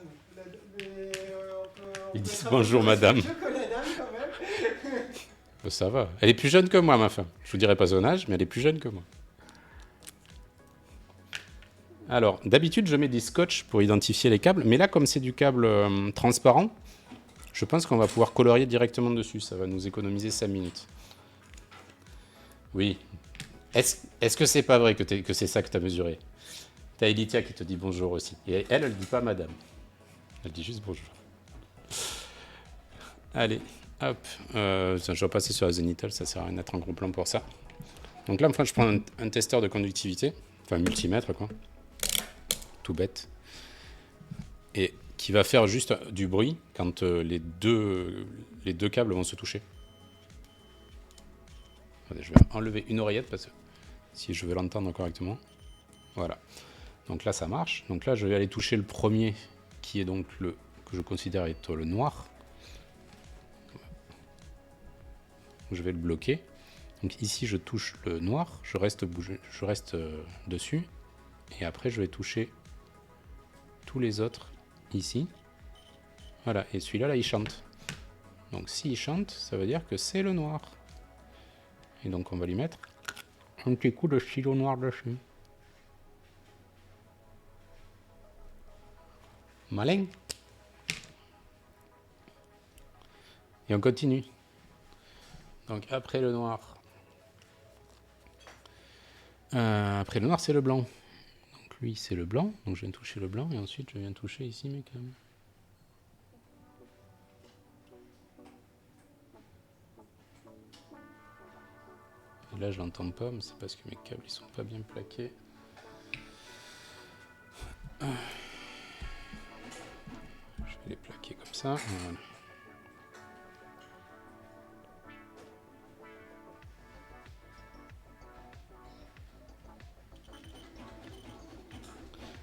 Ils disent bonjour madame. La dame quand même. Ça va. Elle est plus jeune que moi, ma femme. Je vous dirai pas son âge, mais elle est plus jeune que moi. Alors, d'habitude, je mets des scotch pour identifier les câbles, mais là, comme c'est du câble transparent, je pense qu'on va pouvoir colorier directement dessus. Ça va nous économiser 5 minutes. Oui. Est-ce que c'est pas vrai que c'est ça que tu as mesuré? T'as Elitia qui te dit bonjour aussi. Et elle ne dit pas madame. Elle dit juste bonjour. Allez, hop. Je vais passer sur la Zenital, ça sert à rien d'être en gros plan pour ça. Donc là, enfin, je prends un testeur de conductivité, enfin un multimètre, quoi. Tout bête. Et qui va faire juste du bruit quand les deux câbles vont se toucher. Attendez, je vais enlever une oreillette parce que si je veux l'entendre correctement. Voilà. Donc là, ça marche. Donc là, je vais aller toucher le premier qui est donc le que je considère être le noir. Je vais le bloquer. Donc ici, je touche le noir, je reste dessus. Et après, je vais toucher tous les autres ici. Voilà, et celui-là, là, il chante. Donc s'il chante, ça veut dire que c'est le noir. Et donc on va lui mettre un petit coup de stylo noir dessus. Malin. Et on continue. Donc après le noir. Après le noir, c'est le blanc. Donc lui, c'est le blanc. Donc je viens toucher le blanc et ensuite je viens toucher ici mes câbles. Et là, je l'entends pas, mais c'est parce que mes câbles ils sont pas bien plaqués. Je vais les plaquer comme ça. Voilà.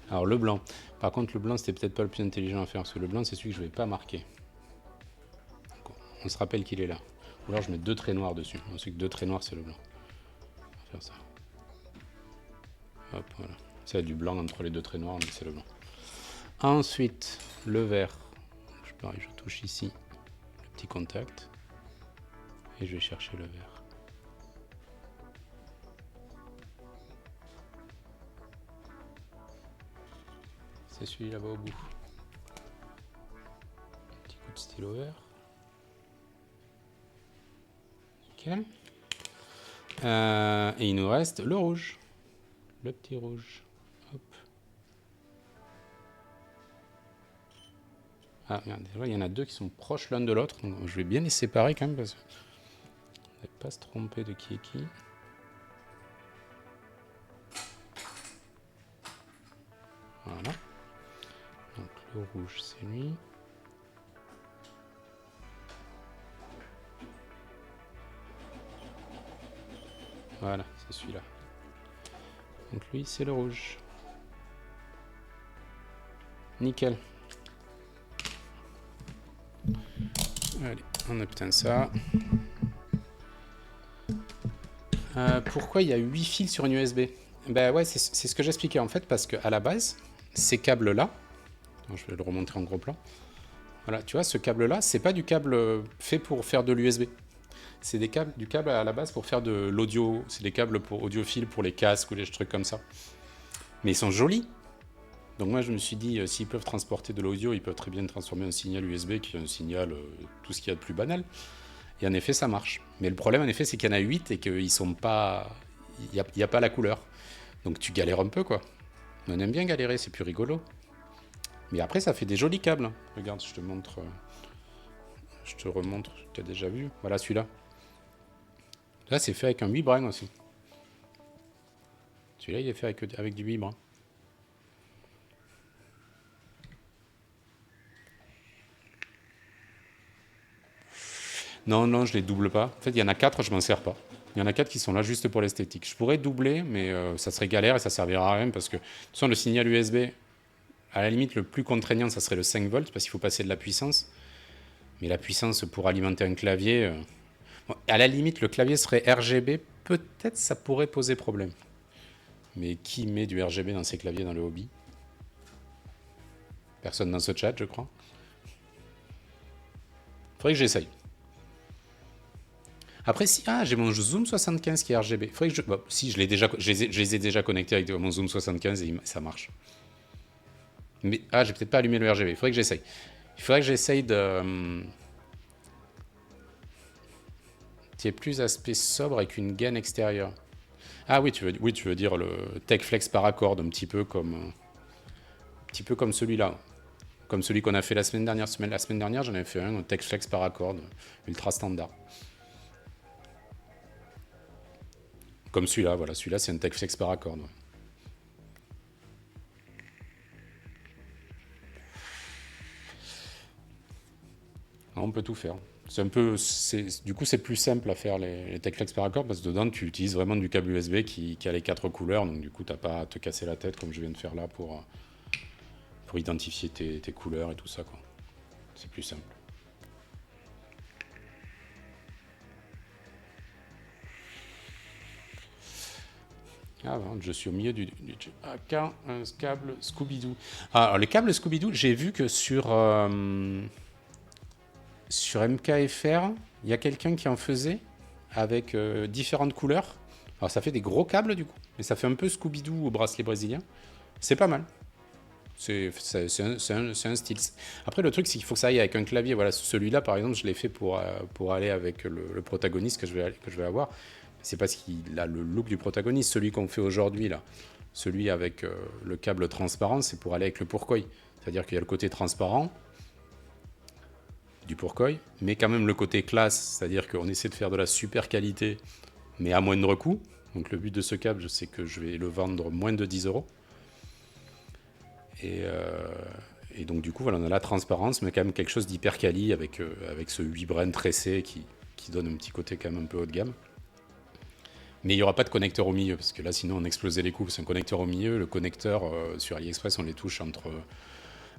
Alors le blanc. Par contre, le blanc, c'était peut-être pas le plus intelligent à faire, parce que le blanc, c'est celui que je vais pas marquer. Donc, on se rappelle qu'il est là. Ou alors je mets 2 traits noirs dessus. On sait que 2 traits noirs, c'est le blanc. On va faire ça. Hop, voilà. Ça a du blanc entre les 2 traits noirs, donc c'est le blanc. Ensuite, le vert. Pareil, je touche ici le petit contact. Et je vais chercher le vert. C'est celui là-bas au bout. Petit coup de stylo vert. Nickel. Et il nous reste le rouge. Le petit rouge. Hop. Ah merde, il y en a deux qui sont proches l'un de l'autre. Donc je vais bien les séparer quand même parce que on ne va pas se tromper de qui est qui. Voilà. Donc le rouge c'est lui. Voilà, c'est celui-là. Donc lui c'est le rouge. Nickel. Allez, on obtient ça. Pourquoi il y a 8 fils sur une USB? Ben ouais, c'est ce que j'expliquais en fait, parce qu'à la base, ces câbles-là, je vais le remontrer en gros plan. Voilà, tu vois, ce câble-là, c'est pas du câble fait pour faire de l'USB. C'est du câble à la base pour faire de l'audio. C'est des câbles pour audiophile, pour les casques ou les trucs comme ça. Mais ils sont jolis. Donc moi, je me suis dit, s'ils peuvent transporter de l'audio, ils peuvent très bien transformer un signal USB qui est un signal, tout ce qu'il y a de plus banal. Et en effet, ça marche. Mais le problème, en effet, c'est qu'il y en a 8 et qu'ils sont pas... Il n'y a pas la couleur. Donc tu galères un peu, quoi. On aime bien galérer, c'est plus rigolo. Mais après, ça fait des jolis câbles. Regarde, je te montre... Je te remontre, tu as déjà vu. Voilà, celui-là. Là, c'est fait avec un 8 brins aussi. Celui-là, il est fait avec du 8 brins. Non, non, je les double pas. En fait, il y en a 4, je m'en sers pas. Il y en a 4 qui sont là juste pour l'esthétique. Je pourrais doubler, mais ça serait galère et ça servira à rien parce que, de toute façon, le signal USB, à la limite, le plus contraignant, ça serait le 5 volts parce qu'il faut passer de la puissance. Mais la puissance pour alimenter un clavier, bon, à la limite, le clavier serait RGB, peut-être ça pourrait poser problème. Mais qui met du RGB dans ses claviers dans le hobby? Personne dans ce chat, je crois. Faudrait que j'essaye. Après, si. Ah, j'ai mon Zoom 75 qui est RGB. Faudrait que je. Bon, si, je les ai déjà connectés avec mon Zoom 75 et ça marche. Mais. Ah, j'ai peut-être pas allumé le RGB. Faudrait que j'essaye. Il faudrait que j'essaye de. Qui est plus aspect sobre avec une gaine extérieure. Ah oui, tu veux dire le TechFlex Paracord, un petit peu comme celui-là. Comme celui qu'on a fait la semaine dernière. La semaine dernière, j'en avais fait un TechFlex Paracord, ultra standard. Comme celui-là, voilà. Celui-là, c'est un TechFlex Paracord. Ouais. On peut tout faire. Du coup, c'est plus simple à faire les TechFlex Paracord parce que dedans, tu utilises vraiment du câble USB qui a les 4 couleurs. Donc, du coup, tu n'as pas à te casser la tête comme je viens de faire là pour identifier tes couleurs et tout ça, quoi. C'est plus simple. Ah, je suis au milieu du un câble Scooby-Doo. Ah, alors les câbles Scooby-Doo, j'ai vu que sur MKFR, il y a quelqu'un qui en faisait avec différentes couleurs. Alors ça fait des gros câbles du coup, mais ça fait un peu Scooby-Doo au bracelet brésilien. C'est pas mal. C'est un style. Après, le truc, c'est qu'il faut que ça aille avec un clavier. Voilà, celui-là, par exemple, je l'ai fait pour aller avec le protagoniste que je vais avoir. C'est parce qu'il a le look du protagoniste. Celui qu'on fait aujourd'hui, là, celui avec le câble transparent, c'est pour aller avec le pourquoi. C'est-à-dire qu'il y a le côté transparent du pourquoi, mais quand même le côté classe. C'est-à-dire qu'on essaie de faire de la super qualité, mais à moindre coût. Donc le but de ce câble, c'est que je vais le vendre moins de 10 euros. Et donc du coup, voilà, on a la transparence, mais quand même quelque chose d'hyper quali avec ce 8 brins tressé qui donne un petit côté quand même un peu haut de gamme. Mais il n'y aura pas de connecteur au milieu, parce que là, sinon, on explosait les coûts. C'est un connecteur au milieu. Le connecteur, sur AliExpress, on les touche entre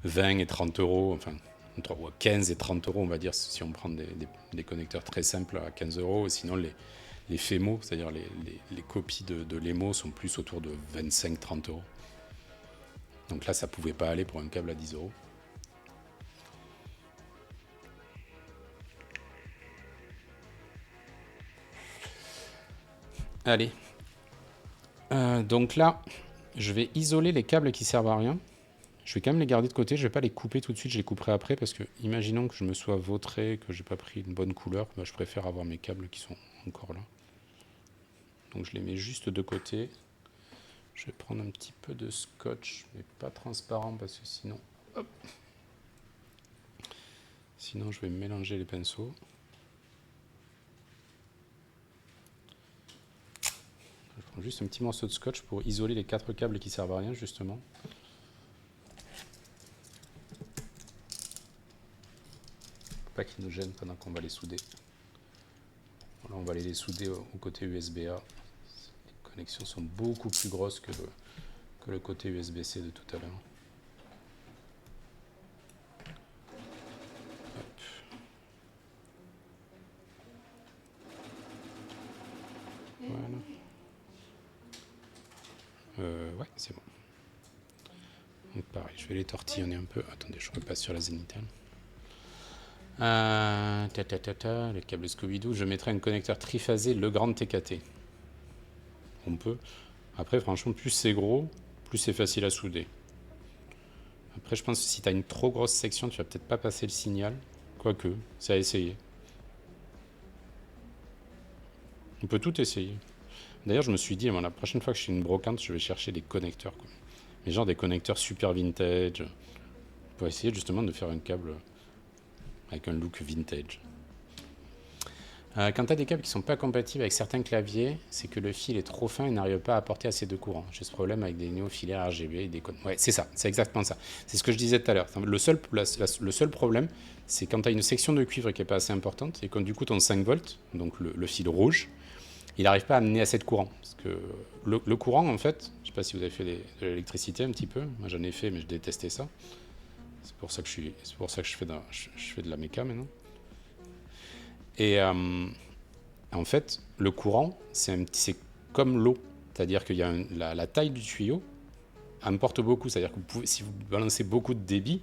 20 et 30 euros, enfin, entre 15 et 30 euros, on va dire, si on prend des connecteurs très simples à 15 euros. Sinon, les FEMO, c'est-à-dire les copies de l'EMO, sont plus autour de 25-30 euros. Donc là, ça pouvait pas aller pour un câble à 10 euros. Allez. Donc là, je vais isoler les câbles qui servent à rien. Je vais quand même les garder de côté. Je vais pas les couper tout de suite. Je les couperai après parce que, imaginons que je me sois vautré, que j'ai pas pris une bonne couleur, bah, je préfère avoir mes câbles qui sont encore là. Donc je les mets juste de côté. Je vais prendre un petit peu de scotch, mais pas transparent parce que sinon, hop, sinon je vais mélanger les pinceaux. Je prends juste un petit morceau de scotch pour isoler les 4 câbles qui servent à rien justement. Pour pas qu'ils nous gênent pendant qu'on va les souder. Voilà, on va les souder au côté USB-A. Les connexions sont beaucoup plus grosses que le côté USB-C de tout à l'heure. Voilà. Ouais, c'est bon. Donc pareil, je vais les tortillonner un peu. Attendez, je repasse sur la zénithale. Le câble Scooby-Doo, je mettrai un connecteur triphasé Legrand TKT. On peut. Après, franchement, plus c'est gros, plus c'est facile à souder. Après, je pense que si tu as une trop grosse section, tu vas peut-être pas passer le signal. Quoique, c'est à essayer. On peut tout essayer. D'ailleurs, je me suis dit, la prochaine fois que je suis une brocante, je vais chercher des connecteurs, quoi. Mais genre des connecteurs super vintage, pour essayer justement de faire un câble avec un look vintage. Quand tu as des câbles qui ne sont pas compatibles avec certains claviers, c'est que le fil est trop fin et n'arrive pas à apporter assez de courant. J'ai ce problème avec des néophilaires RGB et des cônes. Ouais, c'est ça, c'est exactement ça. C'est ce que je disais tout à l'heure. Le seul problème, c'est quand tu as une section de cuivre qui n'est pas assez importante et quand du coup ton 5 volts, donc le fil rouge, il n'arrive pas à amener assez de courant. Parce que le courant, en fait, je ne sais pas si vous avez fait de l'électricité un petit peu. Moi, j'en ai fait, mais je détestais ça. C'est pour ça que je fais de la méca maintenant. Et en fait, le courant, c'est comme l'eau. C'est-à-dire qu'il y a la taille du tuyau importe beaucoup. C'est-à-dire que si vous balancez beaucoup de débit,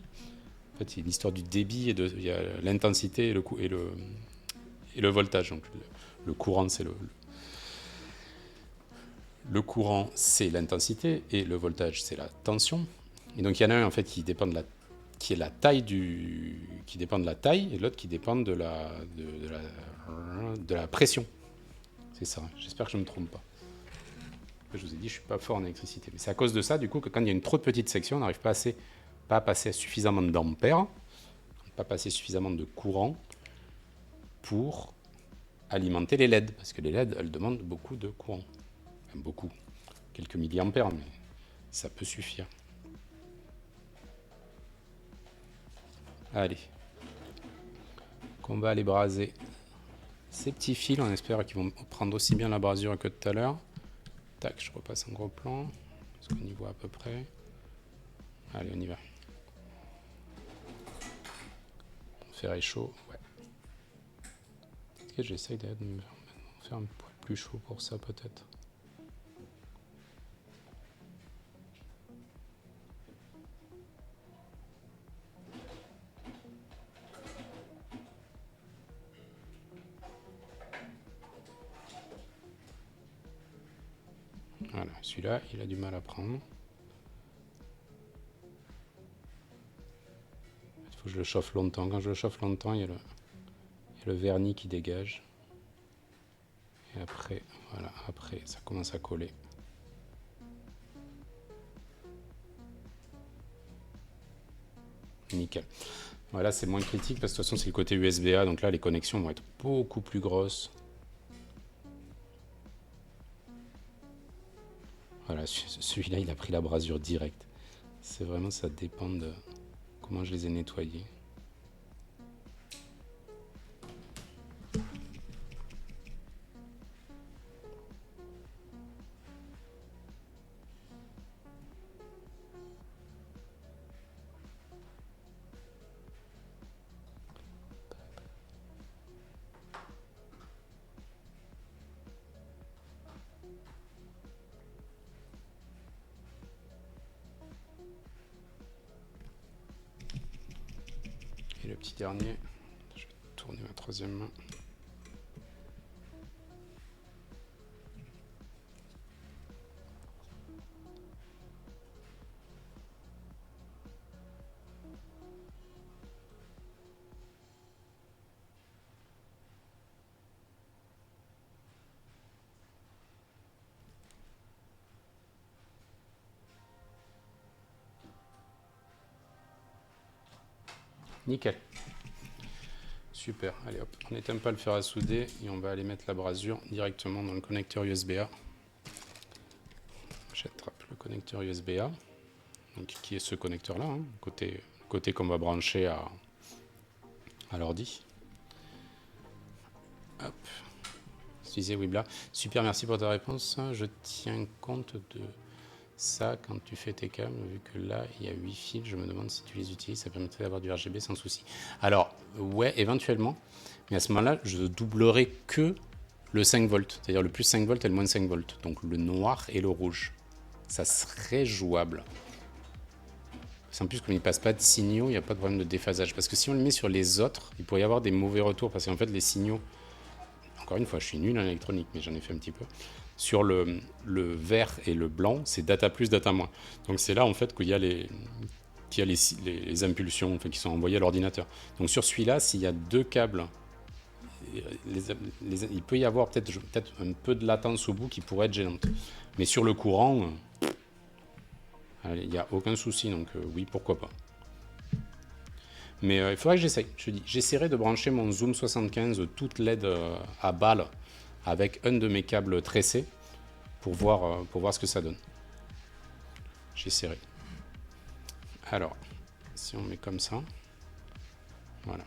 en fait, il y a une histoire du débit et il y a l'intensité et le voltage. Donc, le courant, c'est le courant, c'est l'intensité et le voltage, c'est la tension. Et donc, il y en a un en fait qui dépend de la taille qui dépend de la taille et l'autre qui dépend de la pression. C'est ça. J'espère que je ne me trompe pas. Je vous ai dit, je ne suis pas fort en électricité. Mais c'est à cause de ça, du coup, que quand il y a une trop petite section, on n'arrive pas à passer suffisamment d'ampères, pas passer suffisamment de courant pour alimenter les LED. Parce que les LED, elles demandent beaucoup de courant. Enfin, beaucoup. Quelques milliampères, mais ça peut suffire. Allez. On va aller braser ces petits fils. On espère qu'ils vont prendre aussi bien la brasure que tout à l'heure. Tac, je repasse un gros plan. Est-ce qu'on y voit à peu près? Allez, on y va. Le fer est chaud. Ouais. Est-ce que j'essaye de me faire un poil plus chaud pour ça, peut-être? Voilà, celui-là, il a du mal à prendre. Il faut que je le chauffe longtemps. Quand je le chauffe longtemps, il y a le vernis qui dégage. Et après, voilà, après, ça commence à coller. Nickel. Voilà, c'est moins critique parce que de toute façon, c'est le côté USB-A. Donc là, les connexions vont être beaucoup plus grosses. Voilà, celui-là, il a pris la brasure directe. C'est vraiment, ça dépend de comment je les ai nettoyés. Et le petit dernier, je vais tourner ma troisième main. Nickel. Super, allez hop, on n'éteint pas le fer à souder et on va aller mettre la brasure directement dans le connecteur USB-A. J'attrape le connecteur USB-A, donc qui est ce connecteur-là, hein, côté qu'on va brancher à l'ordi. Hop, excusez Wibla. Super, merci pour ta réponse. Je tiens compte de ça quand tu fais tes câbles, vu que là il y a 8 fils, je me demande si tu les utilises, ça permettrait d'avoir du RGB sans souci. Alors, ouais, éventuellement, mais à ce moment-là, je doublerai que le 5 volts, c'est-à-dire le plus 5 volts et le moins 5 volts, donc le noir et le rouge. Ça serait jouable. En plus, comme il ne passe pas de signaux, il n'y a pas de problème de déphasage. Parce que si on le met sur les autres, il pourrait y avoir des mauvais retours, parce qu'en fait, les signaux, encore une fois, je suis nul en électronique, mais j'en ai fait un petit peu. Sur le vert et le blanc, c'est data plus, data moins. Donc c'est là en fait qu'il y a les impulsions qui sont envoyées à l'ordinateur. Donc sur celui-là, s'il y a deux câbles, il peut y avoir peut-être un peu de latence au bout qui pourrait être gênante. Mais sur le courant, il n'y a aucun souci, donc oui, pourquoi pas. Mais il faudrait que j'essaye. J'essaierai de brancher mon Zoom 75 toute LED à balle avec un de mes câbles tressés pour voir ce que ça donne. J'essaierai. Alors, si on met comme ça, voilà.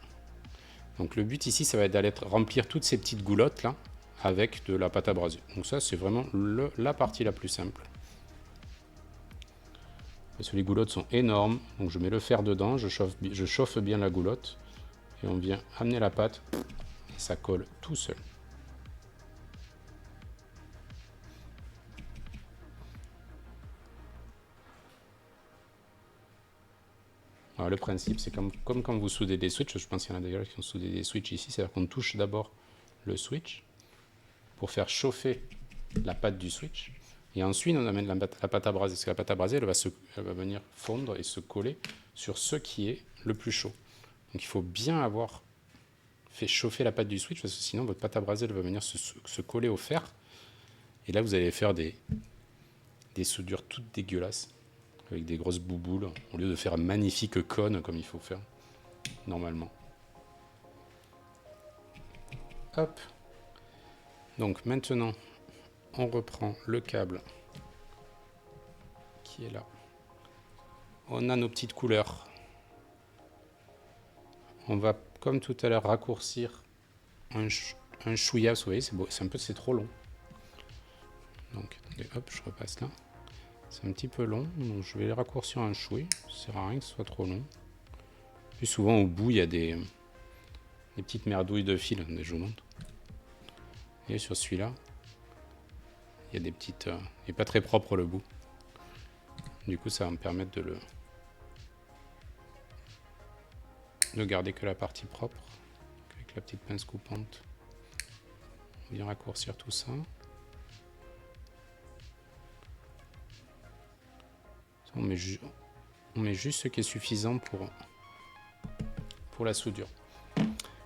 Donc le but ici, ça va être d'aller remplir toutes ces petites goulottes là avec de la pâte à braser. Donc ça, c'est vraiment la partie la plus simple. Parce que les goulottes sont énormes, donc je mets le fer dedans, je chauffe bien la goulotte et on vient amener la pâte et ça colle tout seul. Alors, le principe, c'est comme quand vous soudez des switches, je pense qu'il y en a d'ailleurs qui ont soudé des switches ici, c'est-à-dire qu'on touche d'abord le switch pour faire chauffer la pâte du switch, et ensuite on amène la pâte à braser, parce que la pâte à braser, elle va venir fondre et se coller sur ce qui est le plus chaud. Donc il faut bien avoir fait chauffer la pâte du switch, parce que sinon votre pâte à braser elle va venir se coller au fer, et là vous allez faire des soudures toutes dégueulasses, avec des grosses bouboules, au lieu de faire un magnifique cône comme il faut faire normalement. Hop. Donc maintenant, on reprend le câble qui est là. On a nos petites couleurs. On va, comme tout à l'heure, raccourcir un chouïa. Vous voyez, c'est trop long. Donc, attendez, hop, je repasse là. C'est un petit peu long, donc je vais les raccourcir un chouïa. Ça sert à rien que ce soit trop long. Puis souvent, au bout, il y a des petites merdouilles de fil. Je vous montre. Et sur celui-là, il y a des petites... il n'est pas très propre le bout. Du coup, ça va me permettre de garder que la partie propre. Avec la petite pince coupante, on vient raccourcir tout ça. On met juste ce qui est suffisant pour la soudure.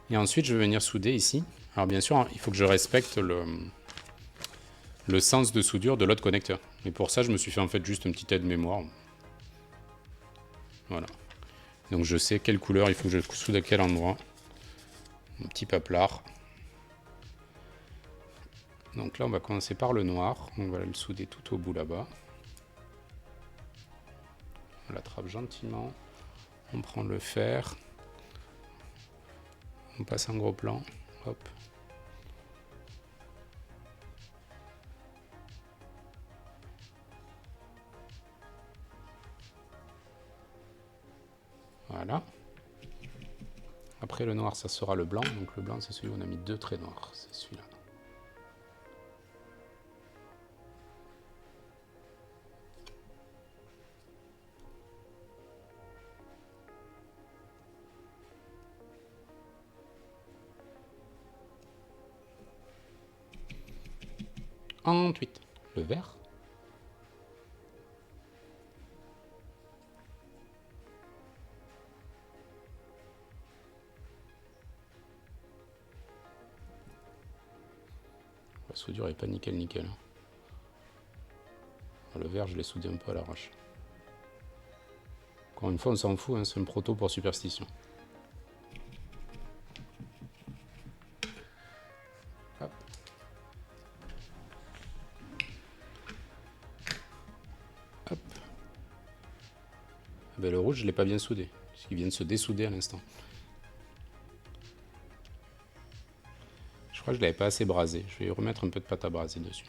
Et ensuite, je vais venir souder ici. Alors bien sûr, il faut que je respecte le sens de soudure de l'autre connecteur. Et pour ça, je me suis fait en fait juste un petit aide-mémoire. Voilà. Donc je sais quelle couleur il faut que je soude à quel endroit. Un petit paplard. Donc là, on va commencer par le noir. On va le souder tout au bout là-bas. On l'attrape gentiment. On prend le fer. On passe un gros plan. Hop. Voilà. Après le noir, ça sera le blanc. Donc le blanc, c'est celui où on a mis deux traits noirs. C'est celui-là. Ensuite, le vert. La soudure n'est pas nickel. Le vert, je l'ai soudé un peu à l'arrache. Encore une fois, on s'en fout, hein, c'est un proto pour superstition. Ben, le rouge, je l'ai pas bien soudé. Parce qu'il vient de se dessouder à l'instant. Je crois que je l'avais pas assez brasé. Je vais remettre un peu de pâte à braser dessus.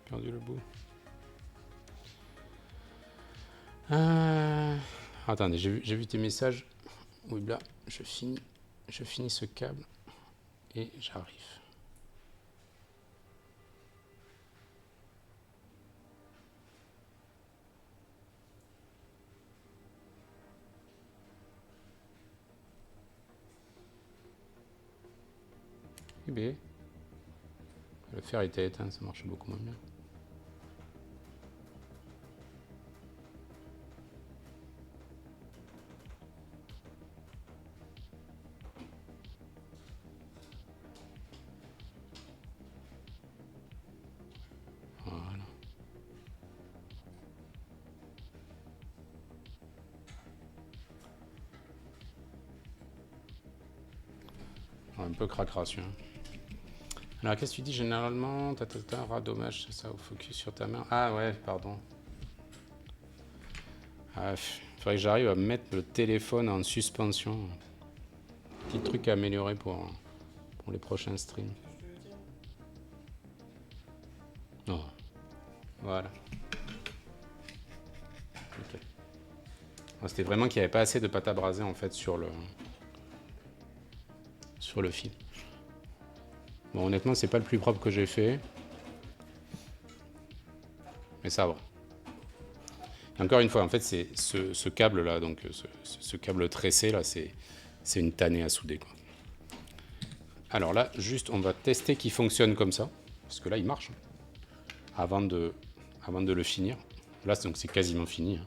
Perdu le bout. Attendez, j'ai vu tes messages. Oui, là, je finis ce câble et j'arrive. Eh bien, le fer était éteint, ça marche beaucoup moins bien. Voilà. Un peu cracration. Alors, qu'est-ce que tu dis généralement? Dommage, c'est ça, au focus sur ta main. Ah ouais, pardon. Il faudrait que j'arrive à mettre le téléphone en suspension. Petit truc à améliorer pour les prochains streams. Non. Voilà. Ok. C'était vraiment qu'il n'y avait pas assez de pâte à braser en fait sur le fil. Bon, honnêtement, c'est pas le plus propre que j'ai fait. Mais ça va. Et encore une fois, en fait, c'est ce câble là, donc ce câble tressé là, c'est une tannée à souder, quoi. Alors là, juste, on va tester qu'il fonctionne comme ça, parce que là, il marche. Avant de le finir. Là, donc c'est quasiment fini.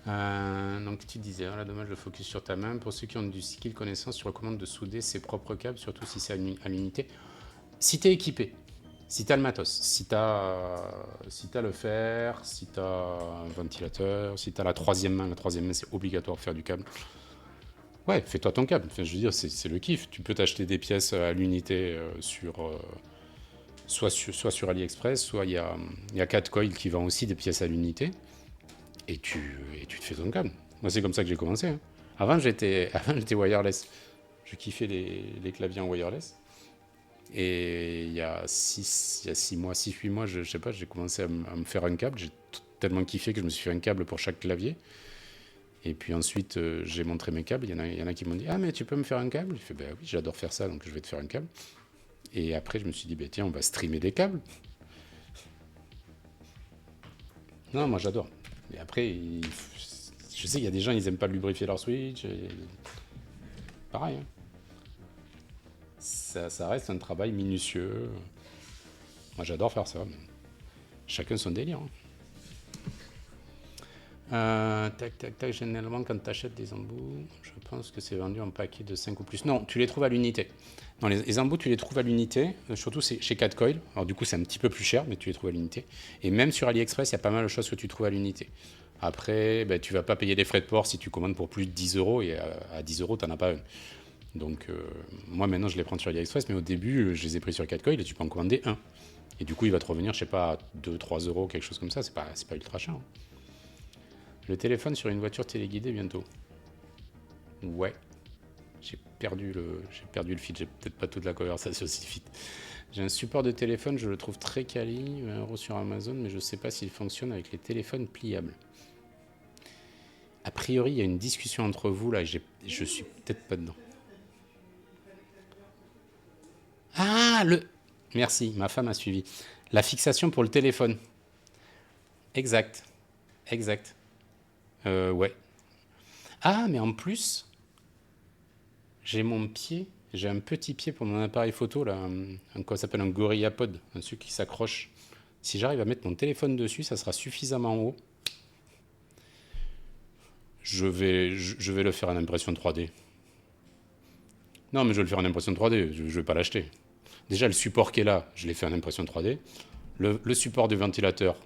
Donc tu disais, là, dommage le focus sur ta main. Pour ceux qui ont du skill connaissance, tu recommandes de souder ses propres câbles, surtout si c'est à l'unité. Si tu es équipé, si tu as le matos, si tu as le fer, si tu as un ventilateur, si tu as la troisième main c'est obligatoire de faire du câble. Ouais, fais-toi ton câble. Enfin, je veux dire, c'est le kiff. Tu peux t'acheter des pièces à l'unité soit sur AliExpress, soit il y a Catcoil qui vend aussi des pièces à l'unité. Et tu te fais ton câble. Moi, c'est comme ça que j'ai commencé. Hein. Avant, j'étais wireless. Je kiffais les claviers en wireless. Et il y a 6 mois, 6-8 mois, je sais pas, j'ai commencé à me faire un câble. J'ai tellement kiffé que je me suis fait un câble pour chaque clavier. Et puis ensuite, j'ai montré mes câbles. Il y en a qui m'ont dit « Ah, mais tu peux me faire un câble ?» J'ai fait « Ben oui, j'adore faire ça, donc je vais te faire un câble. » Et après, je me suis dit « Tiens, on va streamer des câbles. » Non, moi, j'adore. Et après, je sais qu'il y a des gens, ils n'aiment pas lubrifier leur Switch. Pareil. Hein. Ça reste un travail minutieux. Moi, j'adore faire ça. Chacun son délire. Hein. Tac. Généralement, quand tu achètes des embouts, je pense que c'est vendu en paquet de 5 ou plus. Non, tu les trouves à l'unité. Non, les embouts, tu les trouves à l'unité. Surtout chez Catcoil. Alors, du coup, c'est un petit peu plus cher, mais tu les trouves à l'unité. Et même sur AliExpress, il y a pas mal de choses que tu trouves à l'unité. Après, tu vas pas payer des frais de port si tu commandes pour plus de 10 €. Et à 10 €, tu n'en as pas une. Donc, moi, maintenant, je les prends sur AliExpress. Mais au début, je les ai pris sur Catcoil et tu peux en commander un. Et du coup, il va te revenir, je sais pas, à 2-3 €, quelque chose comme ça. C'est pas ultra cher. Hein. Le téléphone sur une voiture téléguidée bientôt. Ouais. J'ai perdu le fil. J'ai peut-être pas toute la conversation aussi vite. J'ai un support de téléphone, je le trouve très quali, 1 € sur Amazon, mais je sais pas s'il fonctionne avec les téléphones pliables. A priori, il y a une discussion entre vous là, et je suis peut-être pas dedans. Ah, Merci, ma femme a suivi. La fixation pour le téléphone. Exact. Ouais. Ah, mais en plus, j'ai un petit pied pour mon appareil photo, là, quoi ça s'appelle un GorillaPod, un truc qui s'accroche. Si j'arrive à mettre mon téléphone dessus, ça sera suffisamment haut. Je vais le faire en impression 3D. Non, mais je vais le faire en impression 3D, je vais pas l'acheter. Déjà, le support qui est là, je l'ai fait en impression 3D. Le support du ventilateur,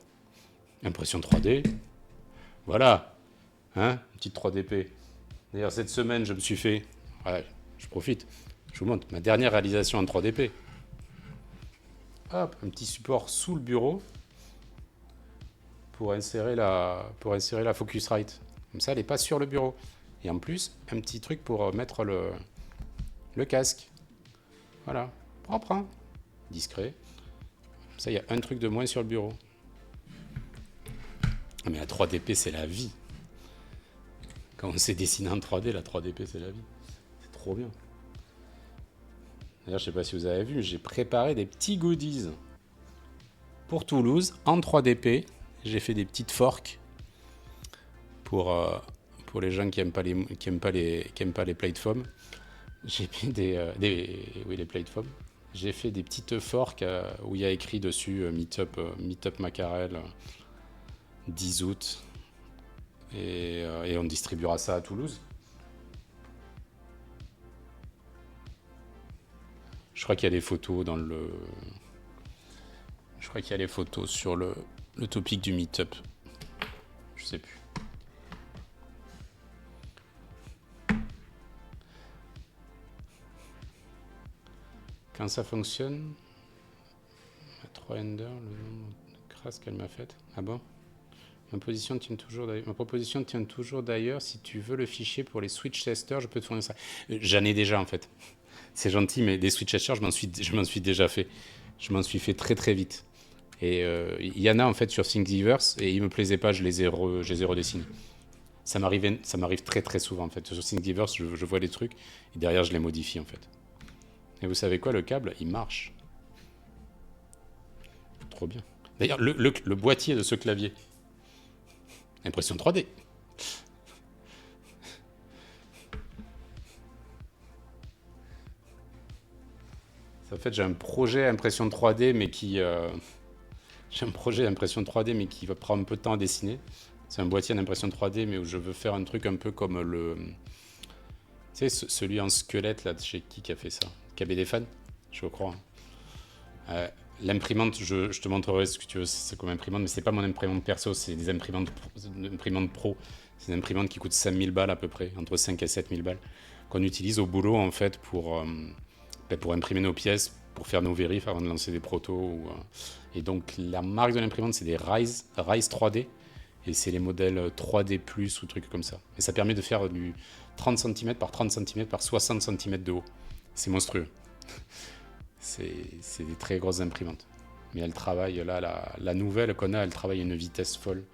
Impression 3D. Voilà. Hein, une petite 3DP. D'ailleurs, cette semaine, je me suis fait... Ouais, je profite. Je vous montre ma dernière réalisation en 3DP. Hop, un petit support sous le bureau pour insérer la Focusrite. Comme ça, elle n'est pas sur le bureau. Et en plus, un petit truc pour mettre le casque. Voilà. Propre, hein. Discret. Comme ça, il y a un truc de moins sur le bureau. Mais la 3DP, c'est la vie. Quand on s'est dessiné en 3D, la 3DP, c'est la vie. C'est trop bien. D'ailleurs, je ne sais pas si vous avez vu, j'ai préparé des petits goodies pour Toulouse en 3DP. J'ai fait des petites forks pour les gens qui n'aiment pas les plateformes. J'ai mis les plateformes. J'ai fait des petites forks où il y a écrit dessus Meetup Macarel 10 août. Et on distribuera ça à Toulouse. Je crois qu'il y a des photos dans le... Je crois qu'il y a les photos sur le topic du Meetup. Je sais plus. Quand ça fonctionne, à 3 Ender, le nombre de crasses qu'elle m'a fait. Ah bon? Ma proposition tient toujours d'ailleurs. Si tu veux le fichier pour les switch testers, je peux te fournir ça. J'en ai déjà en fait. C'est gentil, mais des switch testers, je m'en suis déjà fait. Je m'en suis fait très très vite. Et il y en a en fait sur Thingiverse et ils me plaisaient pas, je les ai redessinés. Ça m'arrive très très souvent en fait. Sur Thingiverse, je vois des trucs et derrière je les modifie en fait. Et vous savez quoi, le câble, il marche. Trop bien. D'ailleurs, le boîtier de ce clavier. Impression 3D. En fait, j'ai un projet impression 3D, mais qui... J'ai un projet d'impression 3D, mais qui va prendre un peu de temps à dessiner. C'est un boîtier d'impression 3D, mais où je veux faire un truc un peu comme le... Tu sais, celui en squelette, là, de chez qui a fait ça? KBD Fan, je crois. L'imprimante, je te montrerai ce que tu veux, c'est comme imprimante, mais c'est pas mon imprimante perso, c'est des imprimantes pro. C'est des imprimantes qui coûtent 5000 balles à peu près, entre 5 et 7000 balles, qu'on utilise au boulot en fait pour imprimer nos pièces, pour faire nos vérifs avant de lancer des protos. Et donc la marque de l'imprimante, c'est des Rise 3D, et c'est les modèles 3D+, ou trucs comme ça. Et ça permet de faire du 30 cm par 30 cm par 60 cm de haut. C'est monstrueux. C'est des très grosses imprimantes. Mais elle travaille, là, la nouvelle qu'on a, elle travaille à une vitesse folle.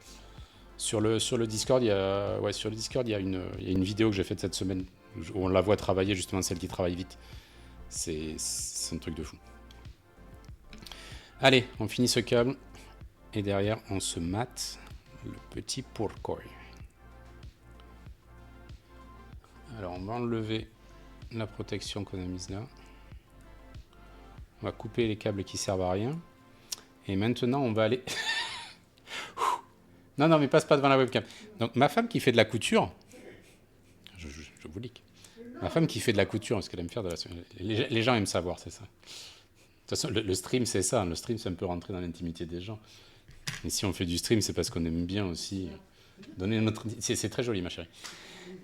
Sur le Discord, il y a une vidéo que j'ai faite cette semaine où on la voit travailler, justement, celle qui travaille vite. C'est un truc de fou. Allez, on finit ce câble. Et derrière, on se mate le petit pourquoi. Alors, on va enlever la protection qu'on a mise là. On va couper les câbles qui servent à rien. Et maintenant, on va aller... non, mais passe pas devant la webcam. Donc, ma femme qui fait de la couture... Je vous leak. Ma femme qui fait de la couture, parce qu'elle aime faire de la... Les gens aiment savoir, c'est ça. De toute façon, le stream, c'est ça. Le stream, c'est un peu rentrer dans l'intimité des gens. Et si on fait du stream, c'est parce qu'on aime bien aussi donner notre... C'est très joli, ma chérie.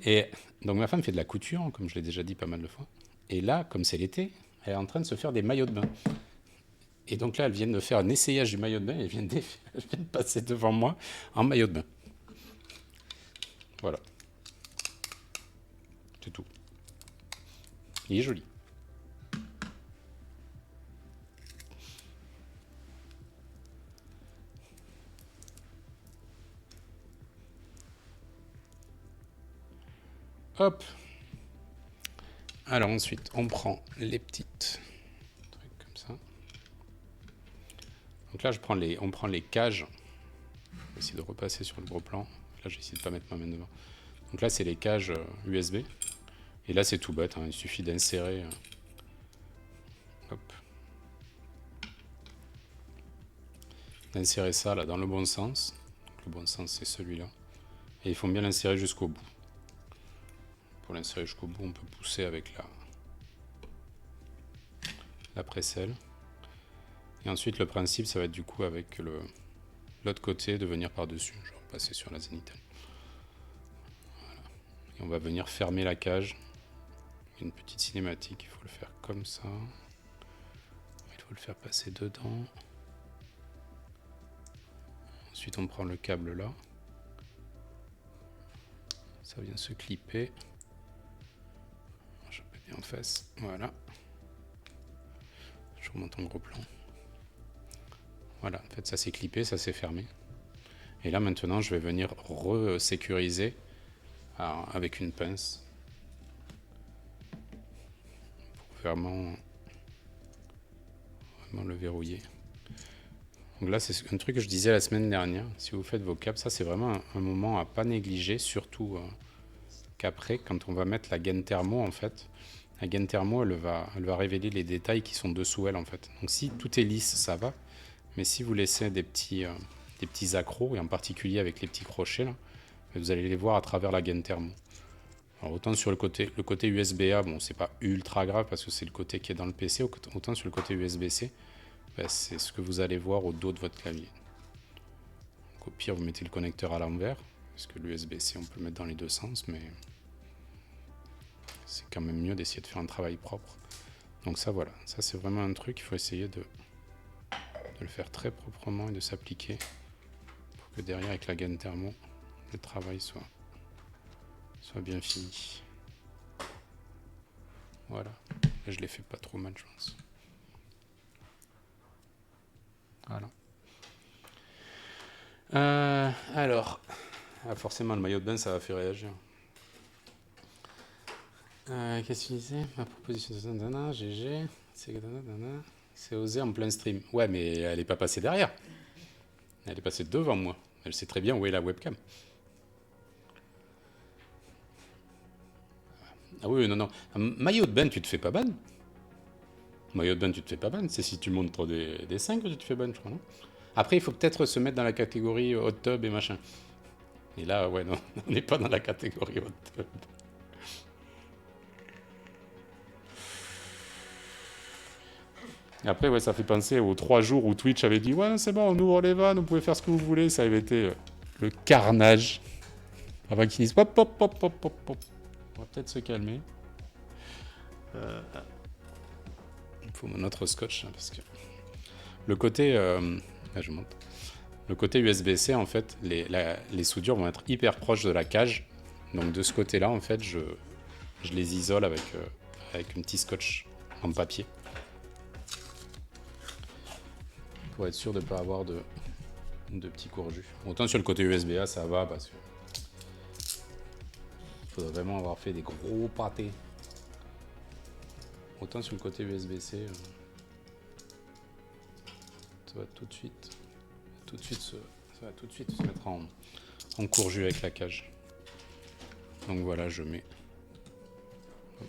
Et donc, ma femme fait de la couture, comme je l'ai déjà dit pas mal de fois. Et là, comme c'est l'été, elle est en train de se faire des maillots de bain. Et donc là, elle vient de faire un essayage du maillot de bain et elle vient de passer devant moi en maillot de bain. Voilà. C'est tout. Il est joli. Hop. Alors ensuite, on prend les petites trucs comme ça. Donc là, on prend les cages. Je vais essayer de repasser sur le gros plan. Là, je vais essayer de ne pas mettre ma main devant. Donc là, c'est les cages USB. Et là, c'est tout bête. Hein. Il suffit d'insérer. Hop. D'insérer ça là dans le bon sens. Donc, le bon sens, c'est celui-là. Et il faut bien l'insérer jusqu'au bout. Pour l'insérer jusqu'au bout, on peut pousser avec la précelle. Et ensuite, le principe, ça va être du coup avec l'autre côté de venir par-dessus. Je vais passer sur la zénithale. Voilà. Et on va venir fermer la cage. Une petite cinématique, il faut le faire comme ça. Il faut le faire passer dedans. Ensuite on prend le câble là. Ça vient se clipper. Je peux bien en face. Voilà. Je remonte en gros plan. Voilà, en fait ça s'est clippé, ça s'est fermé. Et là maintenant je vais venir resécuriser avec une pince. Pour vraiment le verrouiller. Donc là c'est un truc que je disais la semaine dernière. Si vous faites vos câbles, ça c'est vraiment un moment à pas négliger, surtout qu'après quand on va mettre la gaine thermo en fait. La gaine thermo elle va révéler les détails qui sont dessous elle en fait. Donc si tout est lisse ça va. Mais si vous laissez des petits accros, et en particulier avec les petits crochets, là, vous allez les voir à travers la gaine thermo. Alors autant sur le côté USB-A, bon c'est pas ultra grave parce que c'est le côté qui est dans le PC, autant sur le côté USB-C, c'est ce que vous allez voir au dos de votre clavier. Donc, au pire vous mettez le connecteur à l'envers, parce que l'USB-C on peut le mettre dans les deux sens, mais c'est quand même mieux d'essayer de faire un travail propre. Donc ça voilà, ça c'est vraiment un truc, il faut essayer de le faire très proprement et de s'appliquer pour que derrière avec la gaine thermo le travail soit bien fini. Voilà, là, je l'ai fait pas trop mal je pense. Voilà. Alors, forcément le maillot de bain ça va faire réagir. Qu'est-ce que tu disais? Ma proposition de GG, c'est osé en plein stream. Ouais, mais elle n'est pas passée derrière. Elle est passée devant moi. Elle sait très bien où est la webcam. Ah oui, non. Maillot de bain, tu te fais pas ban. Maillot de bain, tu te fais pas ban. C'est si tu montres des dessins que tu te fais ban, je crois, non? Après, il faut peut-être se mettre dans la catégorie hot tub et machin. Et là, ouais, non, on n'est pas dans la catégorie hot tub. Après, ouais, ça fait penser aux 3 jours où Twitch avait dit « Ouais, c'est bon, on ouvre les vannes, vous pouvez faire ce que vous voulez. » Ça avait été le carnage. Avant qu'ils disent « Hop, hop, hop, hop, hop, hop. » On va peut-être se calmer. Il faut mon autre scotch, hein, parce que... Le côté... Là, je monte. Le côté USB-C, en fait, les soudures vont être hyper proches de la cage. Donc de ce côté-là, en fait, je les isole avec un petit scotch en papier. Pour être sûr de ne pas avoir de petits courjus. Autant sur le côté USB-A, ça va, parce que il faudrait vraiment avoir fait des gros pâtés. Autant sur le côté USB-C, ça va tout de suite se mettre en courju avec la cage. Donc voilà, je mets. Hop.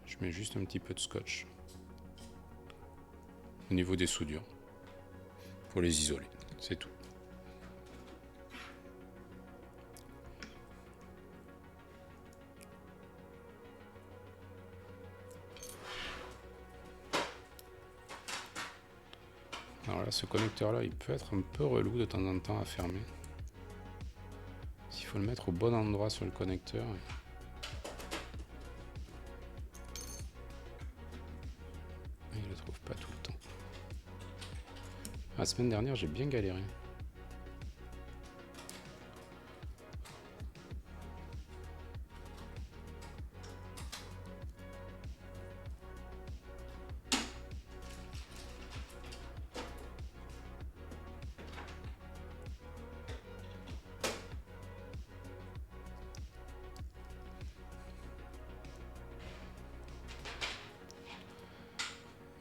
Je mets juste un petit peu de scotch au niveau des soudures pour les isoler, c'est tout. Alors là, ce connecteur là, il peut être un peu relou de temps en temps à fermer. S'il faut le mettre au bon endroit sur le connecteur. Il ne le trouve pas tout le temps. La semaine dernière, j'ai bien galéré.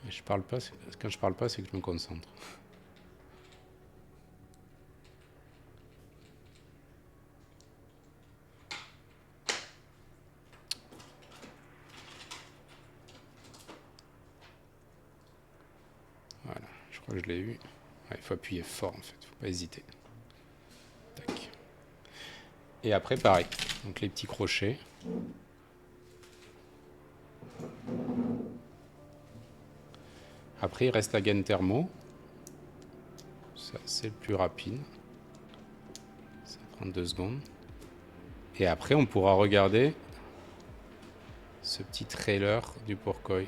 Et je parle pas, quand je parle pas, c'est que je me concentre. Voilà, je crois que je l'ai eu. Ouais, il faut appuyer fort en fait, faut pas hésiter. Tac. Et après pareil, donc les petits crochets. Après, il reste la gaine thermo. Ça, c'est le plus rapide. Ça prend 2 secondes. Et après, on pourra regarder ce petit trailer du Pourquoi.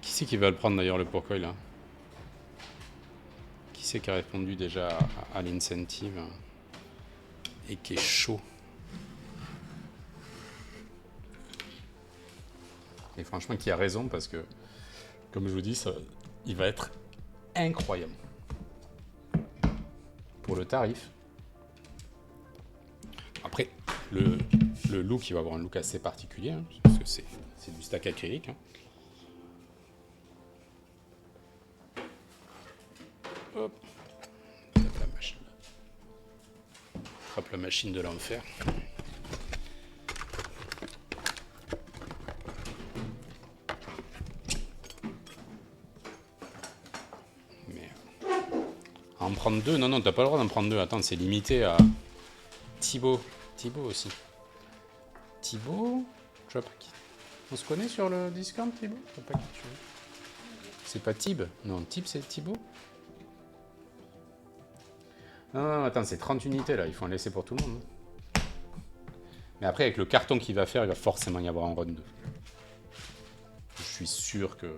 Qui c'est qui va le prendre d'ailleurs, le Pourquoi là? Qui c'est qui a répondu déjà à l'incentive et qui est chaud? Et franchement, qui a raison parce que, comme je vous dis, ça, il va être incroyable. Pour le tarif. Après, le look, il va avoir un look assez particulier, hein, parce que c'est du stack acrylique. Hein. Hop. Attrape la machine de l'enfer. Mais en prendre 2, non, t'as pas le droit d'en prendre 2. Attends, c'est limité à Thibaut aussi. Thibaut, je vois pas qui. On se connaît sur le Discord, Thibaut? Je vois pas qui tu es. C'est pas Thib? Non, Thib, c'est Thibaut? Non, attends, c'est 30 unités là, il faut en laisser pour tout le monde. Mais après, avec le carton qu'il va faire, il va forcément y avoir un run 2. Je suis sûr que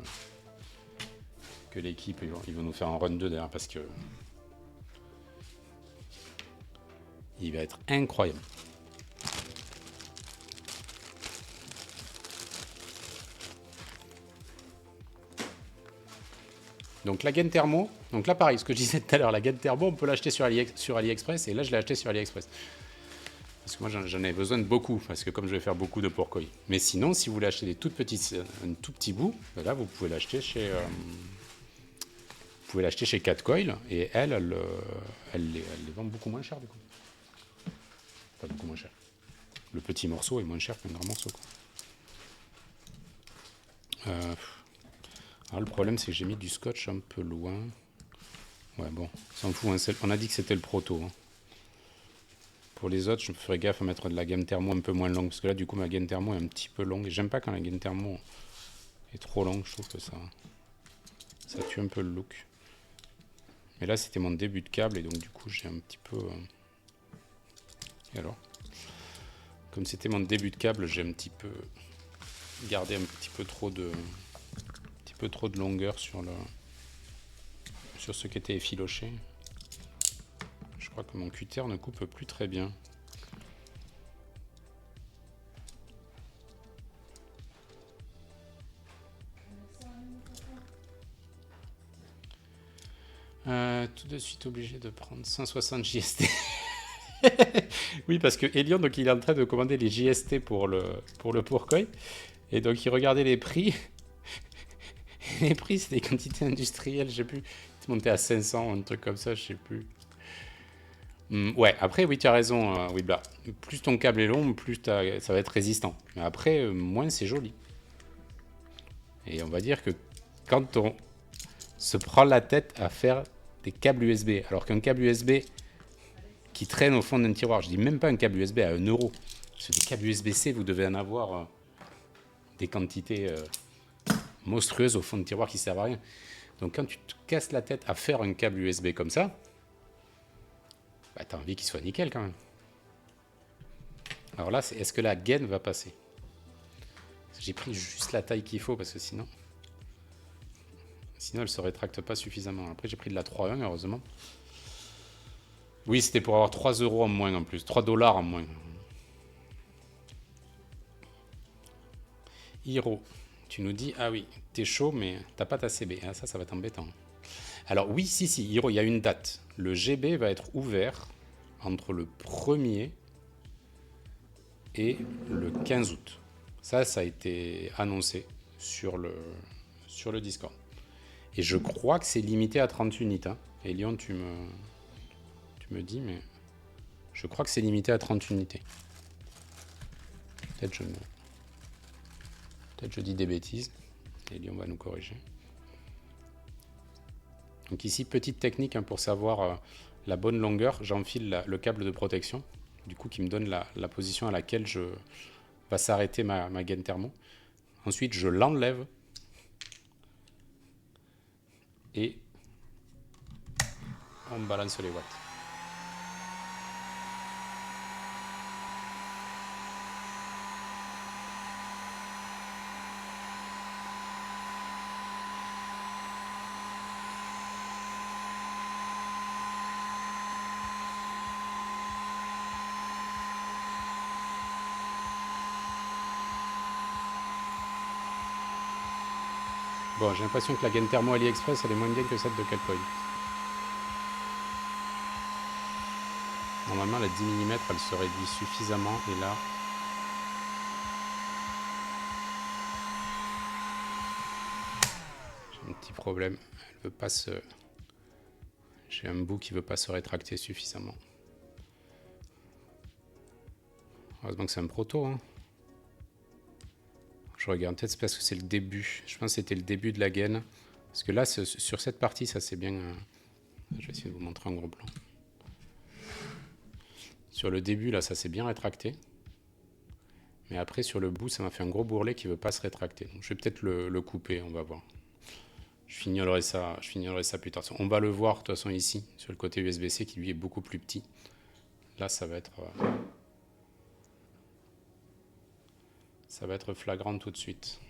l'équipe, ils vont nous faire un run 2 derrière parce que il va être incroyable. Donc la gaine thermo, donc là pareil, ce que je disais tout à l'heure, la gaine thermo, on peut l'acheter sur AliExpress, et là je l'ai acheté sur AliExpress. Parce que moi j'en avais besoin de beaucoup, parce que comme je vais faire beaucoup de Pourquoi. Mais sinon, si vous voulez acheter un tout petit bout, ben là vous pouvez l'acheter chez Catcoil, et elle les vend beaucoup moins cher du coup. Pas beaucoup moins cher. Le petit morceau est moins cher qu'un grand morceau. Alors, le problème c'est que j'ai mis du scotch un peu loin. Ouais bon, s'en fout, hein, on a dit que c'était le proto. Hein. Pour les autres, je me ferai gaffe à mettre de la gaine thermo un peu moins longue, parce que là du coup ma gaine thermo est un petit peu longue, et j'aime pas quand la gaine thermo est trop longue, je trouve que ça tue un peu le look. Mais là c'était mon début de câble, et donc du coup j'ai un petit peu... Et alors, comme c'était mon début de câble, j'ai un petit peu gardé un petit peu trop de longueur sur ce qui était effiloché. Je crois que mon cutter ne coupe plus très bien. Tout de suite obligé de prendre 160 JST. Oui, parce que Elion, donc il est en train de commander les JST pour le Pourquoi. Et donc il regardait les prix. Les prix, c'est des quantités industrielles, je sais plus. C'est monté à 500, un truc comme ça, je sais plus. Ouais, après, oui, tu as raison, Wibla. Plus ton câble est long, plus ça va être résistant. Mais après, moins c'est joli. Et on va dire que quand on se prend la tête à faire des câbles USB, alors qu'un câble USB qui traîne au fond d'un tiroir, je dis même pas un câble USB à 1 euro, parce que des câbles USB-C, vous devez en avoir des quantités monstrueuses au fond de tiroir qui servent à rien. Donc quand tu te casses la tête à faire un câble USB comme ça, bah, t'as envie qu'il soit nickel quand même. Alors là, est-ce que la gaine va passer? J'ai pris juste la taille qu'il faut parce que sinon elle se rétracte pas suffisamment. Après, j'ai pris de la 3.1, heureusement. Oui, c'était pour avoir 3 euros en moins en plus, 3 dollars en moins. Hiro, tu nous dis, ah oui, t'es chaud, mais t'as pas ta CB. Ah, ça va être embêtant. Alors oui, si, Hiro, il y a une date. Le GB va être ouvert entre le 1er et le 15 août. Ça a été annoncé sur le Discord. Et je crois que c'est limité à 30 unités. Hein. Et Lyon, tu me dis, mais je crois que c'est limité à 30 unités. Peut-être je dis des bêtises. Et Lyon va nous corriger. Donc ici, petite technique hein, pour savoir la bonne longueur. J'enfile le câble de protection, du coup qui me donne la position à laquelle va s'arrêter ma gaine thermo. Ensuite, je l'enlève. Et on balance les watts. Bon, j'ai l'impression que la gaine thermo AliExpress, elle est moins bien que celle de Calcoy. Normalement, la 10 mm, elle se réduit suffisamment. Et là, j'ai un petit problème. Elle veut pas se... J'ai un bout qui veut pas se rétracter suffisamment. Heureusement que c'est un proto, hein. Je regarde, peut-être parce que c'est le début. Je pense que c'était le début de la gaine. Parce que là, sur cette partie, ça c'est bien... Je vais essayer de vous montrer en gros plan. Sur le début, là, ça s'est bien rétracté. Mais après, sur le bout, ça m'a fait un gros bourrelet qui ne veut pas se rétracter. Donc, je vais peut-être le couper, on va voir. Je fignolerai ça plus tard. On va le voir, de toute façon, ici, sur le côté USB-C, qui lui est beaucoup plus petit. Là, ça va être flagrant tout de suite.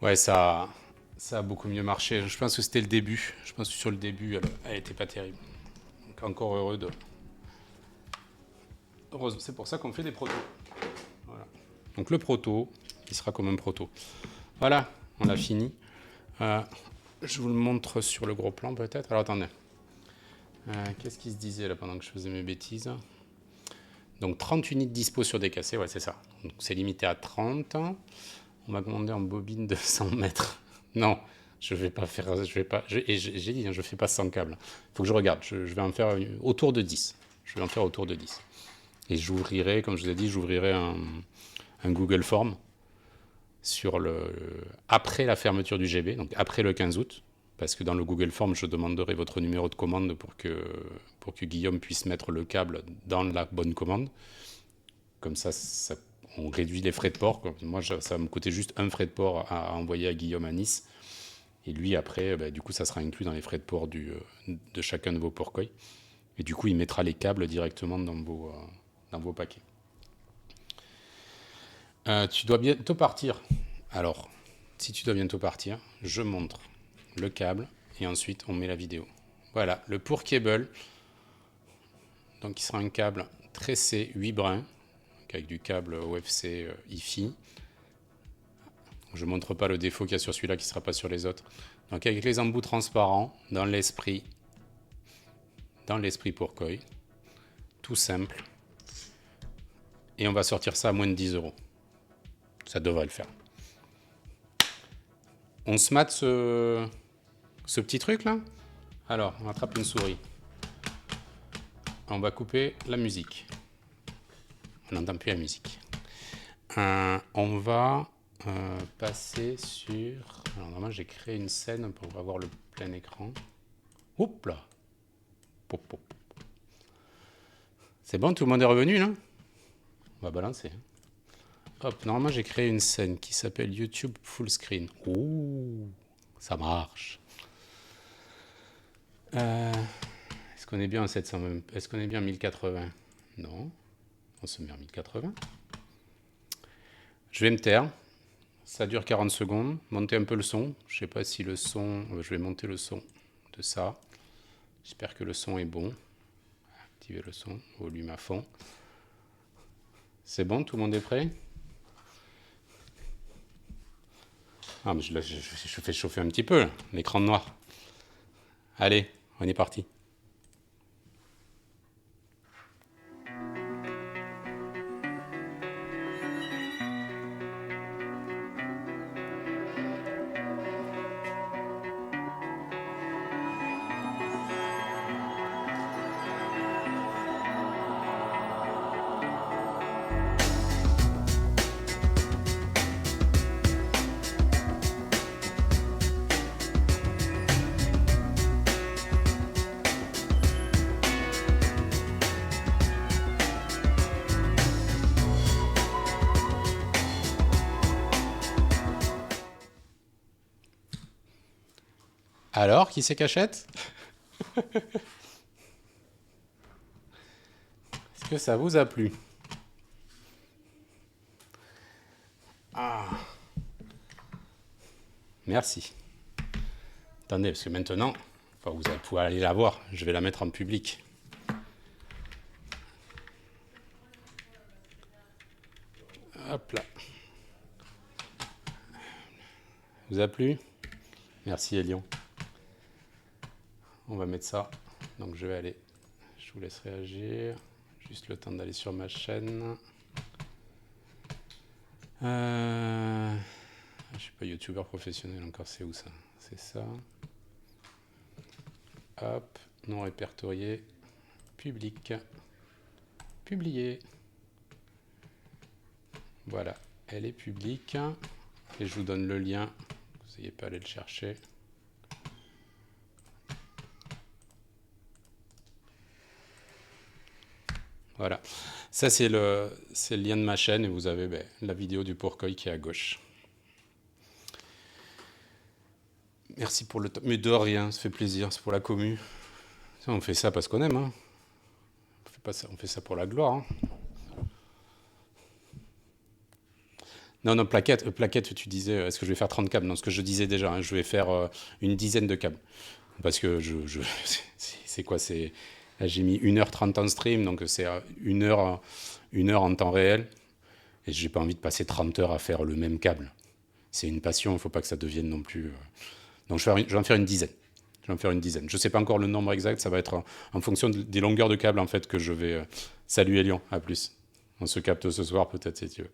Ouais, ça a beaucoup mieux marché. Je pense que c'était le début. Je pense que sur le début, elle était pas terrible. Donc, encore heureux. C'est pour ça qu'on fait des protos. Voilà. Donc le proto, il sera comme un proto. Voilà, on a fini. Je vous le montre sur le gros plan peut-être. Alors attendez. Qu'est-ce qui se disait là pendant que je faisais mes bêtises? Donc 30 unités dispo sur DKC, ouais c'est ça. Donc c'est limité à 30. On m'a demandé en bobine de 100 mètres. Non, je vais pas faire. J'ai dit, je fais pas 100 câbles. Il faut que je regarde. Je vais en faire autour de 10. Je vais en faire autour de 10. Et j'ouvrirai, comme je vous ai dit, un Google Form après la fermeture du GB, donc après le 15 août. Parce que dans le Google Form, je demanderai votre numéro de commande pour que Guillaume puisse mettre le câble dans la bonne commande. Comme ça, on réduit les frais de port. Moi, ça va me coûter juste un frais de port à envoyer à Guillaume à Nice. Et lui, après, du coup, ça sera inclus dans les frais de port de chacun de vos Pourquoi. Et du coup, il mettra les câbles directement dans vos paquets. Tu dois bientôt partir. Alors, si tu dois bientôt partir, je montre le câble et ensuite on met la vidéo. Voilà, le pour cable. Donc, il sera un câble tressé 8 brins avec du câble OFC IFI. Je ne montre pas le défaut qu'il y a sur celui-là qui ne sera pas sur les autres. Donc avec les embouts transparents, dans l'esprit Pourquoi. Tout simple. Et on va sortir ça à moins de 10 €. Ça devrait le faire. On se mate ce petit truc là. Alors, on attrape une souris. On va couper la musique. On n'entend plus la musique. On va passer sur... Alors normalement j'ai créé une scène pour avoir le plein écran. Oups là. Pop, pop. C'est bon, tout le monde est revenu là? On va balancer. Hop, normalement j'ai créé une scène qui s'appelle YouTube Full Screen. Ouh, ça marche. Est-ce qu'on est bien en 700? Est-ce qu'on est bien en 1080? Non. On se met en 1080. Je vais me taire. Ça dure 40 secondes. Montez un peu le son. Je ne sais pas si le son... Je vais monter le son de ça. J'espère que le son est bon. activer le son, volume à fond. C'est bon, tout le monde est prêt? Ah, mais je fais chauffer un petit peu, l'écran noir. Allez, on est parti. Alors, qui c'est qu'achète? Est-ce que ça vous a plu? Ah, merci. Attendez, parce que maintenant, enfin, vous allez pouvoir aller la voir. Je vais la mettre en public. Hop là. Vous a plu? Merci Elion. On va mettre ça. Donc je vais aller. Je vous laisse réagir. Juste le temps d'aller sur ma chaîne. Je suis pas youtubeur professionnel encore. C'est où ça? C'est ça. Hop. Non répertorié. Public. Publié. Voilà. Elle est publique. Et je vous donne le lien. Vous n'ayez pas à aller le chercher. Voilà, ça c'est le lien de ma chaîne et vous avez la vidéo du Pourquoi qui est à gauche. Merci pour le temps. Mais de rien, ça fait plaisir, c'est pour la commu. On fait ça parce qu'on aime. Hein. On fait ça pour la gloire. Hein. Non, plaquette, tu disais, est-ce que je vais faire 30 câbles? Non, ce que je disais déjà, hein, je vais faire une dizaine de câbles. Parce que c'est quoi? Là, j'ai mis 1h30 en stream, donc c'est 1 heure en temps réel. Et j'ai pas envie de passer 30 heures à faire le même câble. C'est une passion, il ne faut pas que ça devienne non plus... Donc je vais en faire une dizaine. Je ne sais pas encore le nombre exact, ça va être en fonction des longueurs de câbles en fait que je vais... Salut Elion, à plus. On se capte ce soir peut-être si tu veux.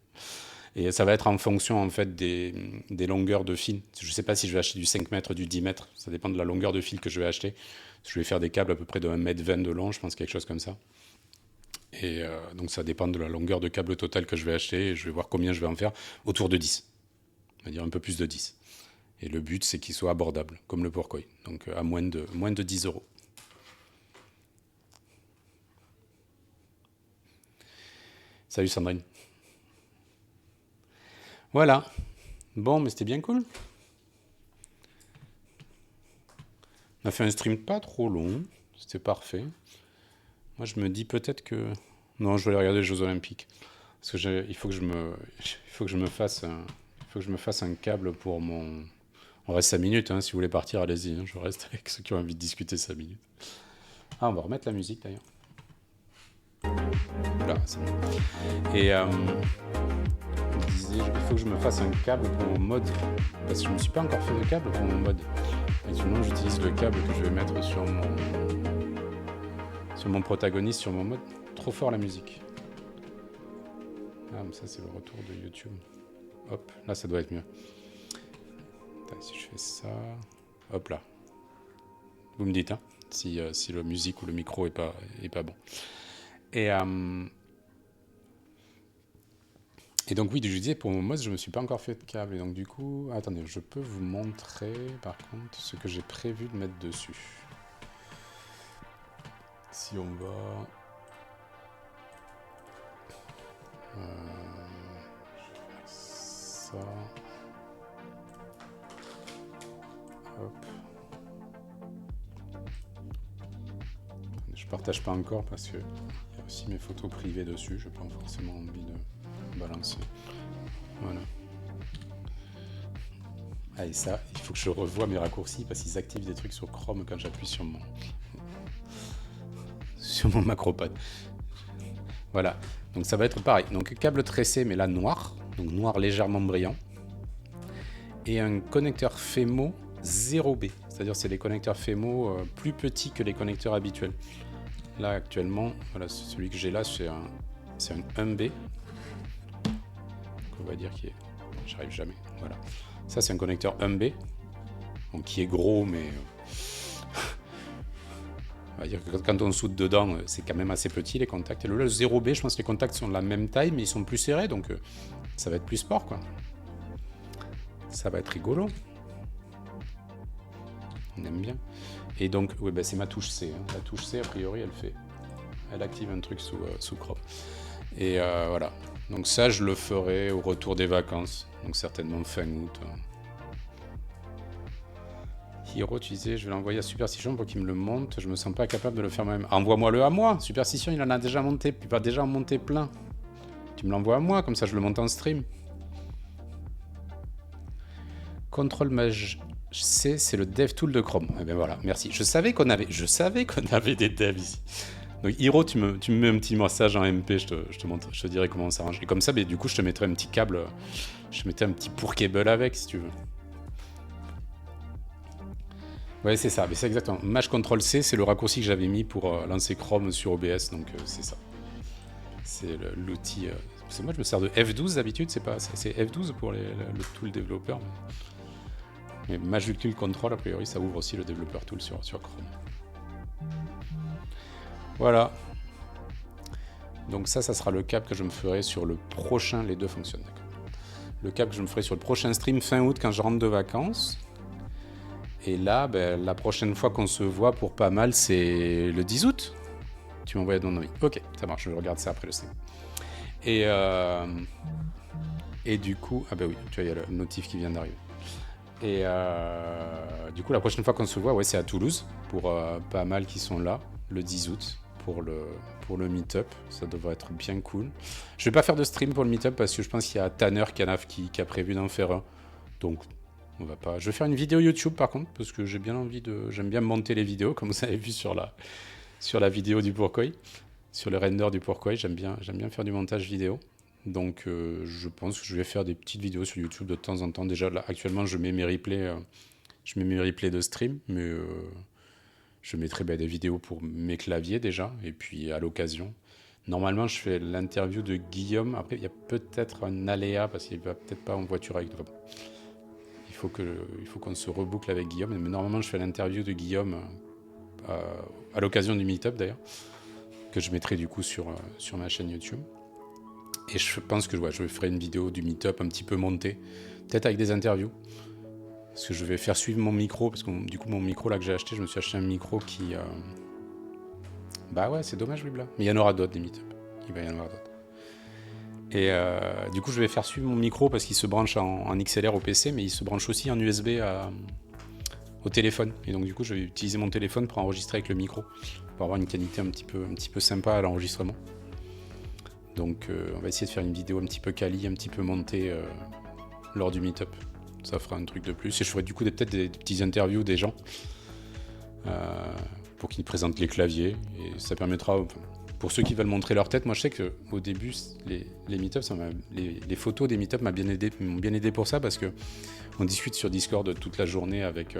Et ça va être en fonction en fait des longueurs de fil. Je ne sais pas si je vais acheter du 5 mètres, du 10 mètres. Ça dépend de la longueur de fil que je vais acheter. Je vais faire des câbles à peu près de 1,20 m de long, je pense quelque chose comme ça. Et donc ça dépend de la longueur de câble totale que je vais acheter. Et je vais voir combien je vais en faire. Autour de 10. On va dire un peu plus de 10. Et le but c'est qu'il soit abordable, comme le Pourquoi. Donc à moins de 10 euros. Salut Sandrine. Voilà. Bon, mais c'était bien cool. On a fait un stream pas trop long. C'était parfait. Moi, je me dis peut-être que... Non, je vais aller regarder les Jeux Olympiques. Parce que il faut que je me fasse un câble pour mon... On reste 5 minutes, hein. Si vous voulez partir, allez-y. Hein. Je reste avec ceux qui ont envie de discuter 5 minutes. Ah, on va remettre la musique d'ailleurs. Là, c'est bon. Et... il faut que je me fasse un câble pour mon mode parce que je ne me suis pas encore fait de câble pour mon mode et sinon j'utilise le câble que je vais mettre sur mon protagoniste, sur mon mode. Trop fort la musique. Ah mais ça c'est le retour de YouTube. Hop, là ça doit être mieux. Attends, si je fais ça, hop là, vous me dites hein, si la musique ou le micro est pas bon. Et donc oui, je disais, pour mon mode, je ne me suis pas encore fait de câble. Et donc du coup, attendez, je peux vous montrer par contre ce que j'ai prévu de mettre dessus. Si on va... je vais faire ça. Hop. Je partage pas encore parce que il y a aussi mes photos privées dessus. Je n'ai pas forcément envie de balancer. Voilà. Ah et ça, il faut que je revoie mes raccourcis parce qu'ils activent des trucs sur Chrome quand j'appuie sur sur mon Macropad. Voilà, donc ça va être pareil. Donc câble tressé, mais là noir, donc noir légèrement brillant. Et un connecteur FEMO 0B, c'est-à-dire c'est les connecteurs FEMO plus petits que les connecteurs habituels. Là actuellement, voilà, celui que j'ai là, c'est un 1B. On va dire qu'il est... J'arrive jamais, voilà. Ça c'est un connecteur 1B, donc qui est gros, mais... on va dire que quand on soude dedans, c'est quand même assez petit les contacts. Et le 0B, je pense que les contacts sont de la même taille, mais ils sont plus serrés, donc ça va être plus sport, quoi. Ça va être rigolo. On aime bien. Et donc, oui, bah, c'est ma touche C. Hein. La touche C, a priori, elle active un truc sous Chrome. Et voilà. Donc ça, je le ferai au retour des vacances. Donc certainement fin août. Hiro, tu disais, je vais l'envoyer à Superstition pour qu'il me le monte. Je me sens pas capable de le faire moi-même. Envoie-moi-le à moi. Superstition, il en a déjà monté. Il va déjà en monter plein. Tu me l'envoies à moi, comme ça je le monte en stream. Control Mage C, c'est le dev tool de Chrome. Eh bien voilà, merci. Je savais qu'on avait des devs ici. Donc Hiro, tu me mets un petit message en MP, je te montre, je te dirai comment on s'arrange. Et comme ça, mais du coup, je te mettrai un petit câble, je mettais un petit pour cable avec, si tu veux. Ouais, c'est ça, mais c'est exactement. Mage Control C, c'est le raccourci que j'avais mis pour lancer Chrome sur OBS, donc c'est ça. C'est l'outil. Parce que moi, je me sers de F12 d'habitude, c'est F12 pour le tool développeur. Mais Majuscule Control, a priori, ça ouvre aussi le développeur tool sur Chrome. Voilà. Donc ça sera le cap que je me ferai sur le prochain. Les deux fonctionnent, d'accord. Le cap que je me ferai sur le prochain stream fin août quand je rentre de vacances. Et là, ben, la prochaine fois qu'on se voit pour pas mal, c'est le 10 août. Tu m'envoies ton avis. Ok, ça marche, je regarde ça après le stream. Et du coup, ah bah oui, tu vois, il y a le notif qui vient d'arriver. Et du coup, la prochaine fois qu'on se voit, ouais, c'est à Toulouse, pour pas mal qui sont là, le 10 août, pour le meet-up. Ça devrait être bien cool. Je vais pas faire de stream pour le meet-up parce que je pense qu'il y a Tanner Canaf qui a prévu d'en faire un. Donc, on va pas... Je vais faire une vidéo YouTube par contre, parce que j'aime bien monter les vidéos, comme vous avez vu sur la vidéo du Pourquoi. Sur le render du Pourquoi, j'aime bien faire du montage vidéo. Donc je pense que je vais faire des petites vidéos sur YouTube de temps en temps. Déjà là, actuellement, je mets mes replays de stream, mais je mettrai des vidéos pour mes claviers déjà, et puis à l'occasion. Normalement, je fais l'interview de Guillaume. Après, il y a peut-être un aléa, parce qu'il va peut-être pas en voiture avec nous. Il faut qu'on se reboucle avec Guillaume, mais normalement, je fais l'interview de Guillaume à l'occasion du meet-up d'ailleurs, que je mettrai du coup sur ma chaîne YouTube. Et je pense que je ferai une vidéo du meet-up un petit peu montée, peut-être avec des interviews. Parce que je vais faire suivre mon micro, parce que du coup, mon micro là que j'ai acheté, je me suis acheté un micro qui... Bah ouais, c'est dommage, Wibla. Mais il y en aura d'autres, des meet-up. Il va y en avoir d'autres. Et du coup, je vais faire suivre mon micro parce qu'il se branche en XLR au PC, mais il se branche aussi en USB au téléphone. Et donc, du coup, je vais utiliser mon téléphone pour enregistrer avec le micro, pour avoir une qualité un petit peu sympa à l'enregistrement. Donc on va essayer de faire une vidéo un petit peu quali, un petit peu montée lors du meet-up. Ça fera un truc de plus. Et je ferai du coup peut-être des petites interviews des gens pour qu'ils présentent les claviers. Et ça permettra, pour ceux qui veulent montrer leur tête, moi je sais qu'au début, les meet-ups, les photos des meet-ups m'ont bien aidé pour ça, parce qu'on discute sur Discord toute la journée avec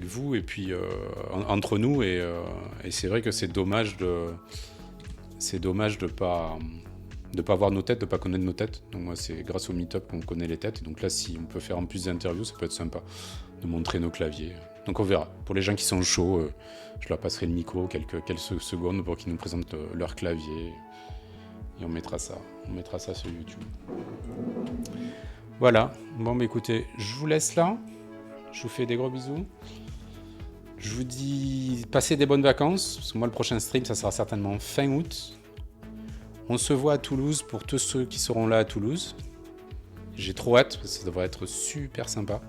vous et puis entre nous. Et c'est vrai que c'est dommage de pas voir nos têtes, de pas connaître nos têtes. Donc moi, c'est grâce au meet-up qu'on connaît les têtes. Et donc là, si on peut faire en plus d'interviews, ça peut être sympa de montrer nos claviers. Donc on verra. Pour les gens qui sont chauds, je leur passerai le micro quelques secondes pour qu'ils nous présentent leur clavier. Et on mettra ça sur YouTube. Voilà. Bon, bah écoutez, je vous laisse là. Je vous fais des gros bisous. Je vous dis, passez des bonnes vacances, parce que moi, le prochain stream, ça sera certainement fin août. On se voit à Toulouse pour tous ceux qui seront là à Toulouse. J'ai trop hâte, parce que ça devrait être super sympa.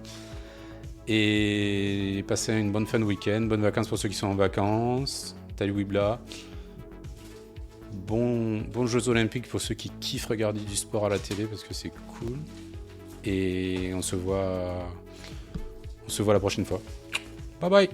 Et passez une bonne fin de week-end, bonnes vacances pour ceux qui sont en vacances. Salut Wibla. Bon Jeux Olympiques pour ceux qui kiffent regarder du sport à la télé, parce que c'est cool. Et on se voit la prochaine fois. Bye bye.